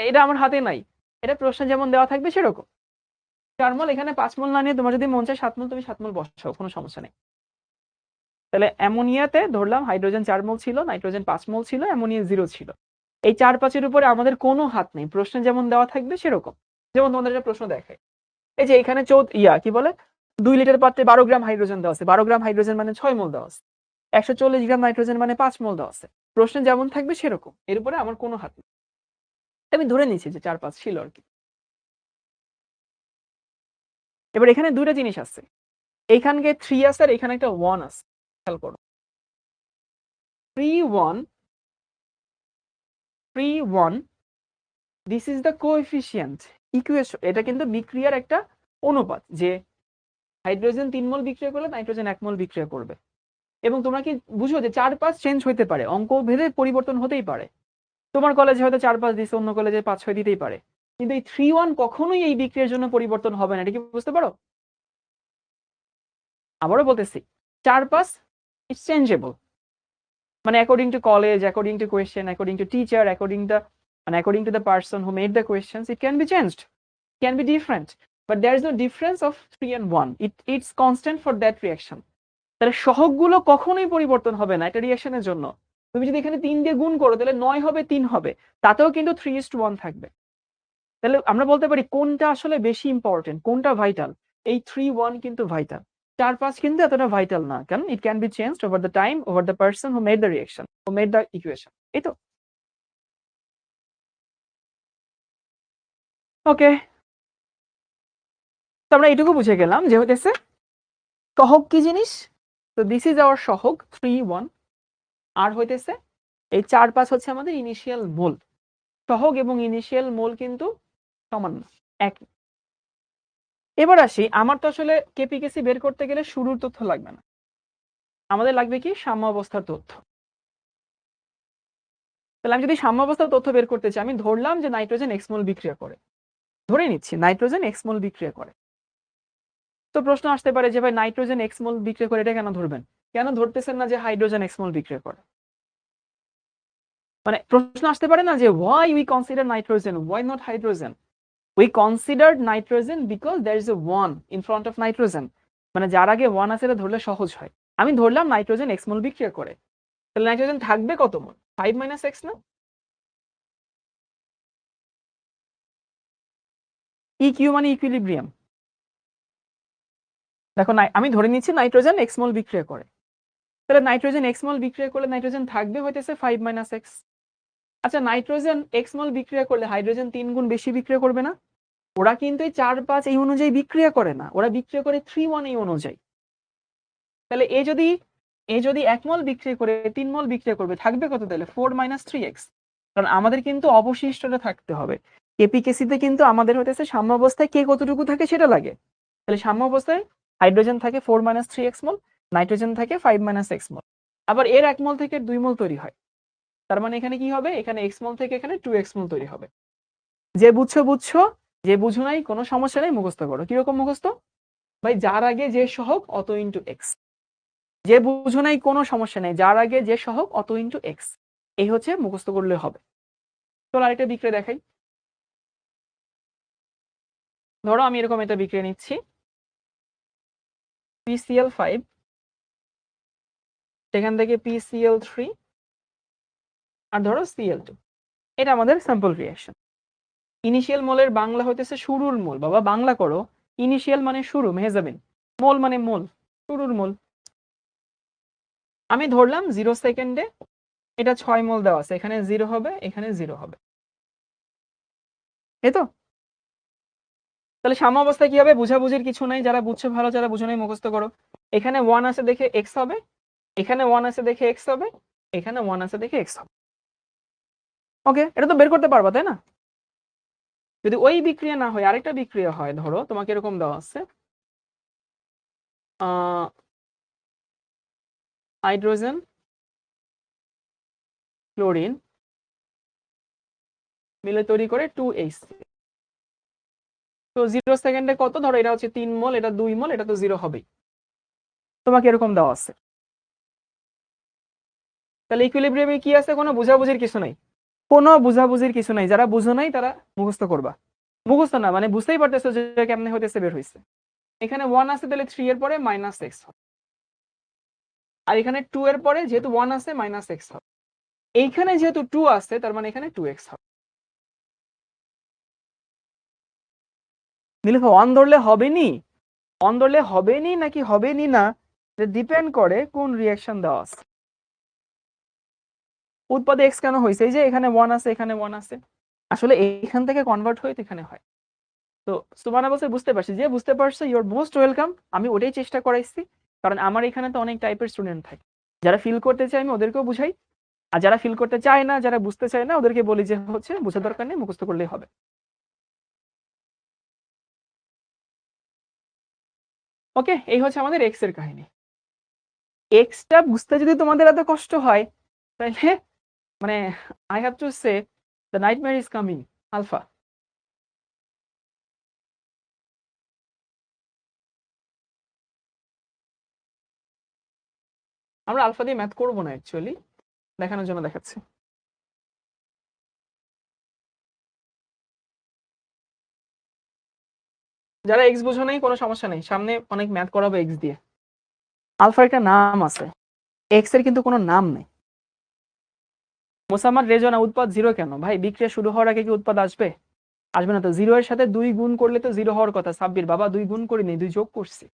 এটা আমার হাতে নাই। এটা প্রশ্নে যেমন দেওয়া থাকবে সেরকম। 4 মোল, এখানে 5 মোল না নিয়ে তোমার যদি মন চায় 7 মোল, তুমি 7 মোল বসাও, কোনো সমস্যা নেই। তাহলে অ্যামোনিয়াতে ধরলাম হাইড্রোজেন 4 মোল ছিল, নাইট্রোজেন 5 মোল ছিল, অ্যামোনিয়া 0 ছিল। এই 4-5 এর উপরে আমাদের কোনো হাত নেই, প্রশ্নে যেমন দেওয়া থাকবে সেরকম। যেমন তোমাদের একটা প্রশ্ন দেখায়, এই যে এখানে কি বলে 2 লিটার পাত্রে 12 গ্রাম হাইড্রোজেন দেওয়া আছে, 12 গ্রাম হাইড্রোজেন মানে 6 মোল দেওয়া আছে, 140 গ্রাম নাইট্রোজেন মানে 5 মোল দেওয়া আছে। প্রশ্নে যেমন থাকবে সেরকম, এর উপরে আমার কোনো হাত নেই। আমি ধরে নিচ্ছি যে 4-5 ছিল আর কি। এবার এখানে দুইটা জিনিস আছে, এইখানকে 3 আছে আর এখানে একটা 1 আছে, খেয়াল করো। 3 1 3 1, this is the coefficient equation. এটা কিন্তু বিক্রিয়ার একটা অনুপাত, যে হাইড্রোজেন 3 মোল বিক্রিয়া করলে নাইট্রোজেন 1 মোল বিক্রিয়া করবে। এবং তোমরা কি বুঝো যে 4-5 চেঞ্জ হইতে পারে, অঙ্ক ভেদে পরিবর্তন হতেই পারে। তোমার কলেজে হয়তো 4-5 দিচ্ছে, অন্য কলেজে 5-6 দিতেই পারে, কিন্তু এই 3-1 কখনোই এই বিক্রিয়ার জন্য পরিবর্তন হবে না। এটা কি বুঝতে পারো? আবারও বলতেছি, 4-5 ইটস চেঞ্জেবল, মানে according to college, according to question, according to teacher, according to the person who made the questions, it can be changed, can be different, but there is no difference of 3 and 1, it's constant for that reaction. তাহলে সহগগুলো কখনোই পরিবর্তন হবে না একটা রিয়াকশনের জন্য। তুমি যদি এখানে 3 দিয়ে গুণ করো তাহলে 9 হবে, 3 হবে, তাতেও কিন্তু 3:1 থাকবে। তাহলে আমরা বলতে পারি কোনটা আসলে বেশি ইম্পর্টেন্ট, কোনটা ভাইটাল। এই 3-1 কিন্তু ভাইটাল, 4-5 কিন্তু এতটা ভাইটাল না, কারণ ইট can be changed over the time, over the person who made the reaction, who made the equation. এই তো ওকে। তো আমরা এটুকু বুঝে গেলাম যে হইতেছে সহগ কি জিনিস। তো দিস ইজ আওয়ার সহগ 3-1, আর হইতেছে এই 4-5 হচ্ছে আমাদের ইনিশিয়াল মোল। সহগ এবং ইনিশিয়াল মোল কিন্তু সমান না, একই। এবার আসি, আমার তো আসলে কেপিকেসি বের করতে গেলে শুরুর তথ্য লাগবে না, আমাদের লাগবে কি সাম্য অবস্থার তথ্য। তাহলে আমি যদি সাম্য অবস্থার তথ্য বের করতে চাই, আমি ধরলাম যে নাইট্রোজেন এক্স মোল বিক্রিয়া করে, ধরে নিচ্ছি নাইট্রোজেন এক্স মোল বিক্রিয়া করে। তো প্রশ্ন আসতে পারে যে ভাই নাইট্রোজেন এক্স মোল বিক্রিয়া করে, এটা কেন ধরবেন? কেন ধরতেছেন না যে হাইড্রোজেন এক্স মোল বিক্রিয়া করে? মানে প্রশ্ন আসতে পারে না যে why we consider nitrogen, why not hydrogen? We considered nitrogen because there is a 1 in front of nitrogen, মানে যার আগে 1 আছে এটা ধরলে সহজ হয়। আমি ধরলাম নাইট্রোজেন এক্স মোল বিক্রিয়া করে, তাহলে নাইট্রোজেন থাকবে কত মোল? 5 - x না? ইকিউ মানে ইকুইলিব্রিয়াম। দেখো আমি ধরে নিচ্ছি নাইট্রোজেন এক্স মোল বিক্রিয়া করে, তাহলে নাইট্রোজেন এক্স মল বিক্রিয়া করলে নাইট্রোজেন থাকবে হইতেছে 5 মাইনাস এক্স। আচ্ছা নাইট্রোজেন এক্স মল বিক্রিয়া করলে হাইড্রোজেন 3 গুণ বেশি বিক্রিয়া করবে না? ওরা কিন্তু এই 4-5 এই অনুযায়ী বিক্রিয়া করে না, ওরা বিক্রিয়া করে 3-1 এই অনুযায়ী। তাহলে এ যদি 1 মল বিক্রিয়া করে 3 মল বিক্রিয়া করবে, থাকবে কত তাহলে 4 মাইনাস 3x। কারণ আমাদের কিন্তু অবশিষ্টটা থাকতে হবে। কেপিকেসিতে কিন্তু আমাদের হইতেছে সাম্য অবস্থায় কে কতটুকু থাকে সেটা লাগে। তাহলে সাম্য অবস্থায় হাইড্রোজেন থাকে 4 মাইনাস 3x মল, নাইট্রোজেন থাকে 5 মাইনাস x মল। আবার এর 1 মল থেকে 2 মল তৈরি হয়, তার মানে এখানে কি হবে, এখানে x মল থেকে এখানে 2x মল তৈরি হবে। যে বুঝছো, যে বুঝো নাই কোনো সমস্যা নেই, মুখস্থ করো। কিরকম মুখস্থ ভাই? যার আগে যে সহগ অত ইন্টু এক্স। যে বুঝো নাই কোনো সমস্যা নেই, যার আগে যে সহগ অত ইন্টু এক্স, এই হচ্ছে মুখস্থ করলে হবে। চলো আরেকটা বিক্রিয়া দেখাই। ধরো আমি এরকম একটা বিক্রিয়া নিচ্ছি, PCl5, সেখান থেকে PCl3, আর ধরো Cl2। এটা আমাদের স্যাম্পল রিঅ্যাকশন। ইনিশিয়াল মোলের বাংলা হইতেছে শুরুর মোল। বাবা বাংলা করো, ইনিশিয়াল মানে শুরু মেহজাবিন, মোল মানে মোল, শুরুর মোল। আমি ধরলাম 0 সেকেন্ডে এটা 6 মোল দেওয়া আছে, এখানে 0 হবে, এখানে 0 হবে, এই তো। তাহলে সাম্য অবস্থায় কি হবে? বুঝাবুঝির কিছু নাই, যারা বুঝছো ভালো, যারা বুঝো নাই মুখস্থ করো। এখানে 1 আছে দেখে x হবে, এখানে 1 আছে দেখে x হবে, এখানে 1 আছে দেখে x হবে। ওকে, এটা তো বের করতে পারবা তাই না? যদি ওই বিক্রিয়া না হয় আরেকটা বিক্রিয়া হয়, ধরো তোমাকে এরকম দেওয়া আছে, হাইড্রোজেন ক্লোরিন মিলে তৈরি করে 2H। তো 0 সেকেন্ডে কত, ধরো এটা হচ্ছে 3 মোল, এটা 2 মোল, এটা তো 0 হবেই। তোমাকে এরকম দেওয়া আছে। তাহলে ইকুইলিব্রিয়ামে কি আছে? কোনো বুঝাবুঝির কিছু নাই, কোনো বুঝাবুঝির কিছু নাই। যারা বুঝো নাই তারা মুখস্থ করবা। মুখস্থ না মানে বুঝতেই পারতেছো যে কেমনে হইতেছে, বের হইছে। এখানে 1 আছে, তাহলে 3 এর পরে মাইনাস এক্স হবে, আর এখানে 2 এর পরে যেহেতু 1 আছে মাইনাস এক্স হবে, এইখানে যেহেতু 2 আছে তার মানে এখানে 2x হবে। নিলে 1 ধরলে হবে নি, 1 ধরলে হবে নি নাকি হবে নি না, ডিপেন্ড করে কোন রিঅ্যাকশন দেওয়া আছে। উৎপাদে এক্স কেন হয়েছে? এই যে এখানে 1 আছে, এখানে 1 আছে, আসলে এইখান থেকে কনভার্ট হয়ে এখানে হয়। তো সুবহানা বলছে বুঝতে পারছি, যে বুঝতে পারছো ইউ আর মোস্ট ওয়েলকাম। আমি ওটাই চেষ্টা করাইছি, কারণ আমার এখানে তো অনেক টাইপের স্টুডেন্ট থাকে, যারা ফিল করতে চায় আমি ওদেরকেও বুঝাই, আর যারা ফিল করতে চায় না, যারা বুঝতে চায় না, ওদেরকে বলি যে হচ্ছে বুঝার দরকার নেই, মুখস্থ করলেই হবে। ওকে, এই হচ্ছে আমাদের এক্স এর কাহিনী। এক্সটা বুঝতে যদি তোমাদের এত কষ্ট হয় তাহলে মানে I have to say the nightmare is coming alpha. আমরা আলফা দিয়ে ম্যাথ করবো না অ্যাকচুয়ালি, দেখানোর জন্য দেখাচ্ছি। যারা এক্স বুঝো নাই কোনো সমস্যা নেই, সামনে অনেক ম্যাথ করাবো এক্স দিয়ে। আলফার একটা নাম আছে, এক্স এর কিন্তু কোনো নাম নেই। মোসাম্মদ রেজনা, উৎপাদ 0 কেন ভাই? বিক্রিয়া শুরু হওয়ার আগে কি উৎপাদ আসবে? আসবে না তো। 0 এর সাথে 2 গুণ করলে তো 0 হওয়ার কথা। সাব্বির বাবা 2 গুণ করিনি, 2 যোগ করছি।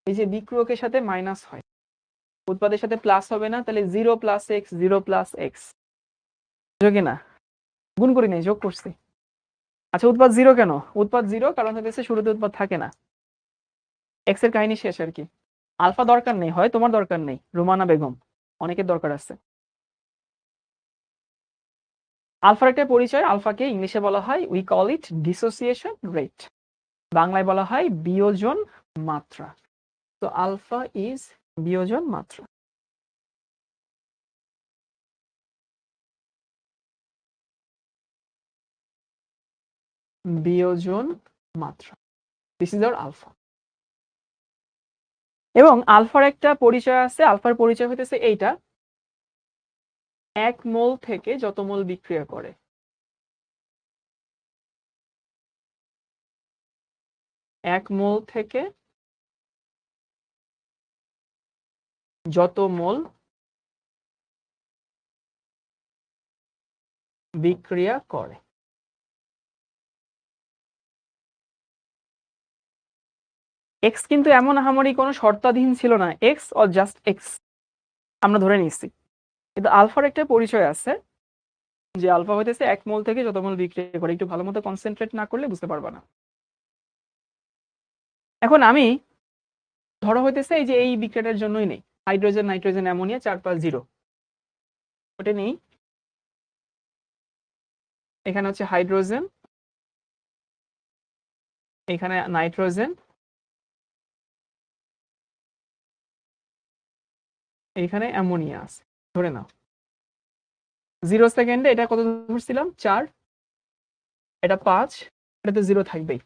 এই যে বিক্রিয়কের সাথে মাইনাস হয়, উৎপাদের সাথে প্লাস হবে না, তাহলে 0 প্লাস এক্স, 0 প্লাস এক্স, বুঝো কিনা? গুণ করি নাই, যোগ করছি। আচ্ছা উৎপাদ 0 কেন? উৎপাদ 0 কারণ হচ্ছে শুরুতে উৎপাদ থাকে না, এক্স এর কাহিনী শেষ আর কি। আলফা দরকার নেই, হয় তোমার দরকার নেই, রুমানা বেগম, অনেকের দরকার আছে। আলফার একটা পরিচয়, আলফাকে ইংলিশে বলা হয় we call it dissociation rate, বাংলায় বলা হয় বিয়োজন মাত্রা। তো আলফা ইজ বিয়োজন মাত্রা। বিয়োজন মাত্রা, দিস ইজ আওয়ার আলফা। এবং আলফার একটা পরিচয় আছে, আলফার পরিচয় হইতেছে এইটা, 1 মোল থেকে যত মোল বিক্রিয়া করে, 1 মোল থেকে যত মোল বিক্রিয়া করে। এক্স কিন্তু এমন আহামরি কোনো শর্তাধীন ছিল না, এক্স অর জাস্ট এক্স। আমরা ধরে নিচ্ছি, কিন্তু আলফার একটা পরিচয় আছে যে আলফা হইতেছে 1 মোল থেকে যত মোল বিক্রিয়া করে। একটু ভালো মতো কনসেন্ট্রেট না করলে বুঝতে পারবা না। এখন আমি ধরো হইতেছে এই যে এই বিক্রিয়াটার জন্যই নেই, হাইড্রোজেন নাইট্রোজেন অ্যামোনিয়া 4 5 0, ওটা নেই। এখানে হচ্ছে হাইড্রোজেন, এখানে নাইট্রোজেন, এইখানে অ্যামোনিয়া আছে, ধরে নাও। 0 সেকেন্ডে এটা কত ধরছিলাম? 4, এটা 5, এটা তো 0 থাকবেই।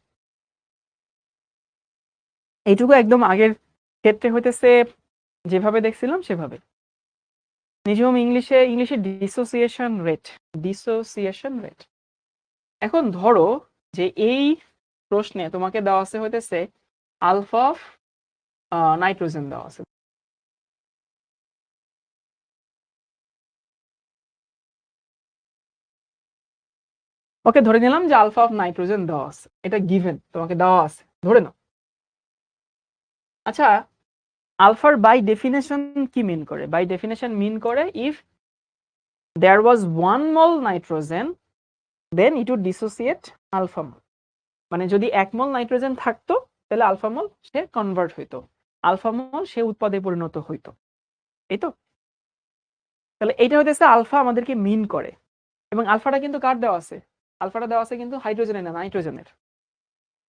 এইটুকু একদম আগের ক্ষেত্রে হইতেছে যেভাবে দেখছিলাম সেভাবে। নিয়ম ইংলিশে ডিসোসিয়েশন রেট। এখন ধরো যে এই প্রশ্নে তোমাকে দেওয়া আছে হইতেছে আলফা অফ নাইট্রোজেন দেওয়া আছে। ওকে, ধরে নিলাম যে আলফা অফ নাইট্রোজেন দেওয়া আছে, এটা গিভেন, তোমাকে দেওয়া আছে, ধরে নাও। আচ্ছা, আলফার বাই ডেফিনেশন কি মিন করে? বাই ডেফিনেশন মিন করে if there was 1 mole nitrogen then it would dissociate alpha mole. মানে যদি 1 মোল নাইট্রোজেন থাকতো তাহলে আলফা মোল সে কনভার্ট হইতো, আলফা মোল সে উৎপাদে পরিণত হইতো, এই তো। তাহলে এইটা হইতেছে আলফা আমাদেরকে মিন করে। এবং আলফাটা কিন্তু কার দেওয়া আছে? আলফাটা দেওয়া আছে কিন্তু হাইড্রোজেনের না, নাইট্রোজেনের।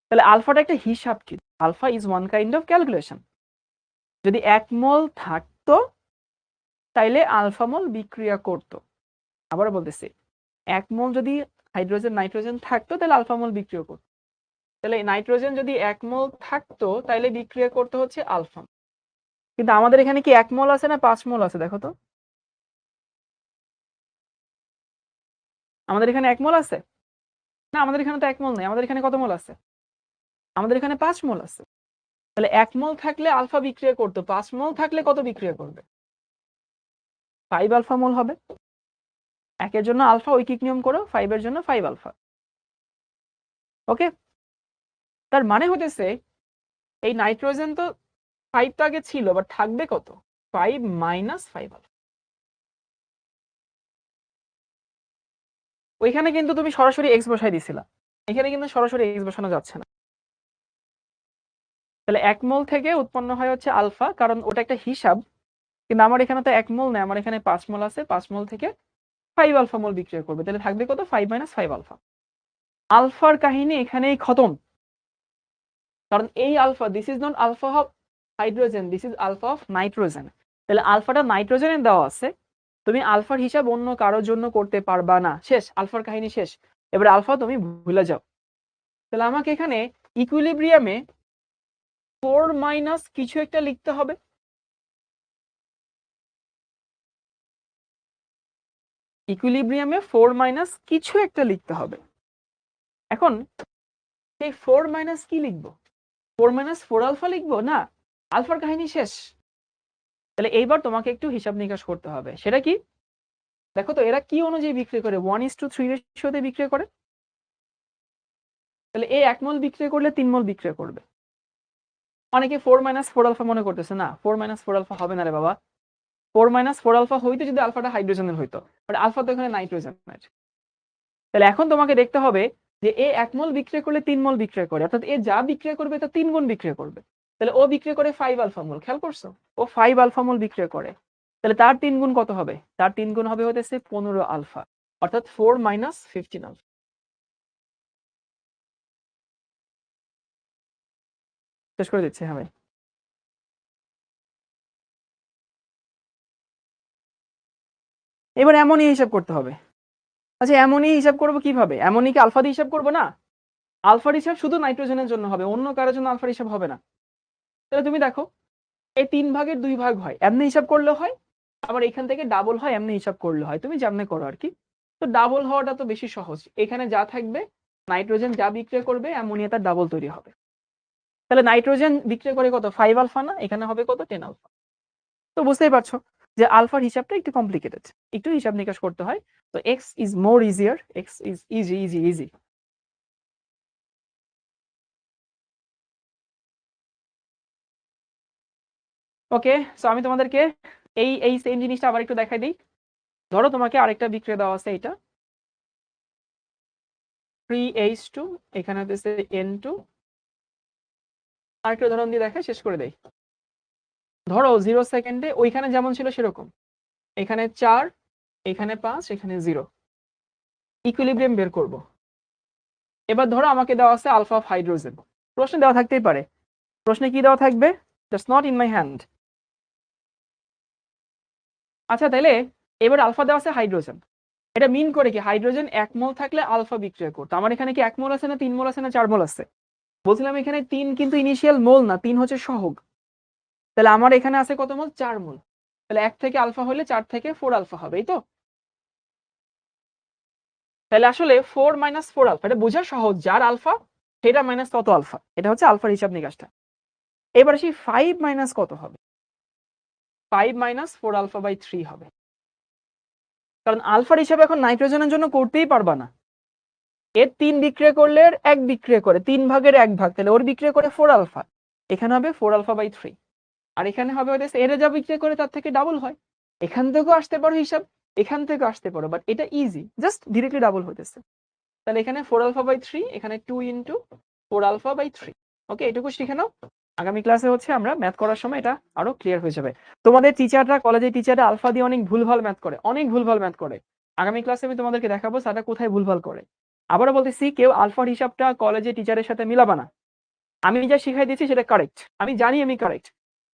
তাহলে আলফাটা একটা হিসাব কি? Alpha is one kind of calculation. যদি 1 মোল থাকতো তাইলে আলফা মোল বিক্রিয়া করতো। আবার বলতেছি, 1 মোল যদি হাইড্রোজেন নাইট্রোজেন থাকতো তাহলে আলফা মোল বিক্রিয়া করতো। তাহলে নাইট্রোজেন যদি 1 মোল থাকতো তাইলে বিক্রিয়া করতে হচ্ছে আলফা। কিন্তু আমাদের এখানে কি 1 মোল আছে না 5 মোল আছে? দেখো তো, আমাদের এখানে 1 মোল আছে না? আমাদের এখানে তো 1 মোল নেই, আমাদের এখানে কত মোল আছে? আমাদের এখানে 5 মোল আছে। তাহলে 1 মোল থাকলে আলফা বিক্রিয়া করতো, 5 মোল থাকলে কত বিক্রিয়া করবে? 5 আলফা মোল হবে। 1 এর জন্য আলফা ঐকিক নিয়ম করো, 5 এর জন্য 5 আলফা। ওকে, তার মানে হতেছে এই নাইট্রোজেন তো 5 তো আগে ছিল, বাট থাকবে কত? 5 মাইনাস 5 আলফা। ওইখানে কিন্তু তুমি সরাসরি এক্স বসাই দিছিলা, এখানে কিন্তু সরাসরি এক্স বসানো যাচ্ছে না। তাহলে 1 মোল থেকে উৎপন্ন হয় হচ্ছে আলফা, কারণ ওটা একটা হিসাব। কিন্তু আমার এখানে তো 1 মোল নেই, আমার এখানে 5 মোল আছে, 5 মোল থেকে 5 আলফা মোল বিক্রিয়া করবে, তাহলে থাকবে কত? 5 মাইনাস 5 আলফা। আলফার কাহিনী এখানেই খতম। কারণ এই alpha, this is not alpha of hydrogen, this is alpha of nitrogen. তাহলে আলফাটা নাইট্রোজেনের দেওয়া আছে, তুমি আলফার হিসাব অন্য কারোর জন্য করতে পারবা না, শেষ, আলফার কাহিনী শেষ। এবারে আলফা তুমি ভুলে যাও। তাহলে আমাকে এখানে ইকুইলিব্রিয়ামে 4 মাইনাস কিছু একটা লিখতে হবে। ইকুইলিব্রিয়ামে 4 মাইনাস কিছু একটা লিখতে হবে। এখন সেই 4 মাইনাস কি লিখবো? 4 মাইনাস 4 আলফা লিখবো? না, আলফার কাহিনী শেষ। তাহলে এইবার তোমাকে একটু হিসাব নিকাশ করতে হবে। সেটা কি? দেখো তো এরা কি অনুযায়ী বিক্রি করে? 1:3 রেশিওতে বিক্রি করে। তাহলে এই 1 মোল বিক্রি করলে 3 মোল বিক্রি করবে। অনেকে 4 মাইনাস 4 আলফা মনে করতেছে, না 4 মাইনাস 4 আলফা হবে না রে বাবা। 4 মাইনাস 4 আলফা হইতো যদি আলফাটা হাইড্রোজেনের হইতো, বাট আলফা তো এখানে নাইট্রোজেনের। তাহলে এখন তোমাকে দেখতে হবে যে এ 1 মোল বিক্রি করলে 3 মোল বিক্রি করে, অর্থাৎ এ যা বিক্রি করবে তা 3 গুণ বিক্রি করবে। তাহলে ও বিক্রি করে 5 আলফা মোল, খেয়াল করছো? ও 5 আলফা মোল বিক্রি করে। তাহলে তার 3 গুণ কত হবে? তার 3 গুণ হবে হতেছে 15 আলফা, অর্থাৎ 4 মাইনাস 15 আলফা। শেষ করে দিচ্ছি, হ্যাঁ ভাই। এবার অ্যামোনিয়া হিসাব করতে হবে। আচ্ছা, অ্যামোনিয়া হিসাব করবো কিভাবে? অ্যামোনিয়াকে আলফা দিয়ে হিসাব করবো না, আলফার হিসাব শুধু নাইট্রোজেনের জন্য হবে, অন্য কারোর জন্য আলফার হিসাব হবে না। তাহলে তুমি দেখো, এই 3 ভাগের 2 ভাগ হয়, এমনি হিসাব করলে হয়, আবার এখান থেকে ডাবল হয়, এমনি হিসাব করলে হয়, তুমি যেমনি করো আর কি। তো ডাবল হওয়াটা তো বেশি সহজ, এখানে যা থাকবে নাইট্রোজেন যা বিক্রিয়া করবে অ্যামোনিয়া তার ডাবল তৈরি হবে। তাহলে নাইট্রোজেন বিক্রিয়া করে কত? 5 আলফা না? এখানে হবে কত? 10 আলফা। তো বুঝতেই পারছো যে আলফার হিসাবটা একটু কমপ্লিকেটেড, একটু হিসাব নিকাশ করতে হয়। তো x is more easier, x is easy easy easy. Okay, so আমি তোমাদেরকে এই এই সেম জিনিসটা আবার একটু দেখাই দিই। ধরো তোমাকে আরেকটা বিক্রিয়া দেওয়া আছে, এটা 3H2, এখানে হচ্ছে N2। আরেকটা উদাহরণ দিয়ে দেখাই, শেষ করে দেই। ধরো 0 সেকেন্ডে ওইখানে যেমন ছিল সেরকম, এখানে 4, এখানে 5, এখানে 0, ইকুইলিব্রিয়াম বের করব। এবার ধরো আমাকে দেওয়া আছে আলফা অফ হাইড্রোজেন, প্রশ্ন দেওয়া থাকতেই পারে, প্রশ্নে কি দেওয়া থাকবে, that's not in my hand. আচ্ছা তাহলে এবার আলফা দেওয়া আছে হাইড্রোজেন, এটা মিন করে কি হাইড্রোজেন 1 মোল থাকলে আলফা বিক্রিয়া করতো। আমার এখানে কি 1 মোল আছে না 3 মোল আছে না 4 মোল আছে? বলছিলাম এখানে 3 কিন্তু ইনিশিয়াল মোল না, 3 হচ্ছে সহগ। তাহলে আমার এখানে আছে কত মোল? 4 মোল। তাহলে 1 থেকে আলফা হলে 4 থেকে 4 আলফা হবে, এই তো। তাহলে আসলে 4 মাইনাস 4 আলফা, এটা বোঝা সহজ, যার আলফা সেটা মাইনাস কত আলফা, এটা হচ্ছে আলফার হিসাব নিকাশটা। এবার আসি 5 মাইনাস কত হবে? 5 মাইনাস 4 আলফা বাই 3 হবে, কারণ আলফার হিসাবে এখন নাইট্রোজেনের জন্য করতেই পারবা না। এর 3 বিক্রিয়া করলে এর 1 বিক্রিয়া করে, 3 ভাগের 1 ভাগ, তাহলে ওর বিক্রিয়া করে 4 আলফা, এখানে হবে 4 আলফা বাই 3। আর এখানে হবে হচ্ছে এর যা বিক্রিয়া করে তার থেকে ডাবল হয়। এখান থেকেও আসতে পারো হিসাব, এখান থেকেও আসতে পারো, বাট এটা ইজি, জাস্ট ডিরেক্টলি ডাবল হইতেছে। তাহলে এখানে 4 আলফা বাই 3, এখানে 2 ইনটু 4 আলফা বাই 3। ওকে, এটুকু শিখে নাও, আগামী ক্লাসে হচ্ছে আমরা ম্যাথ করার সময় এটা আরো ক্লিয়ার হয়ে যাবে। তোমাদের টিচাররা, কলেজের টিচাররা আলফা দিয়ে অনেক ভুলভাল ম্যাথ করে, অনেক ভুলভাল ম্যাথ করে। আগামী ক্লাসে আমি তোমাদেরকে দেখাবো স্যাররা কোথায় ভুলভাল করে। আবারও বলতেছি, কেউ আলফার হিসাবটা কলেজের টিচারের সাথে মিলাবা না। আমি যা শিখাই দিচ্ছি সেটা কারেক্ট, আমি জানি আমি কারেক্ট।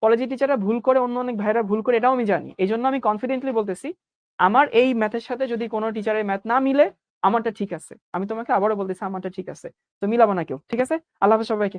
কলেজের টিচাররা ভুল করে, অন্য অনেক ভাইরা ভুল করে, এটাও আমি জানি। এই জন্য আমি কনফিডেন্টলি বলতেছি, আমার এই ম্যাথের সাথে যদি কোনো টিচারের ম্যাথ না মিলে, আমারটা ঠিক আছে। আমি তোমাকে আবারও বলতেছি আমারটা ঠিক আছে, তো মিলাবো না কেউ, ঠিক আছে? আল্লাহ হাফেজ সবাইকে।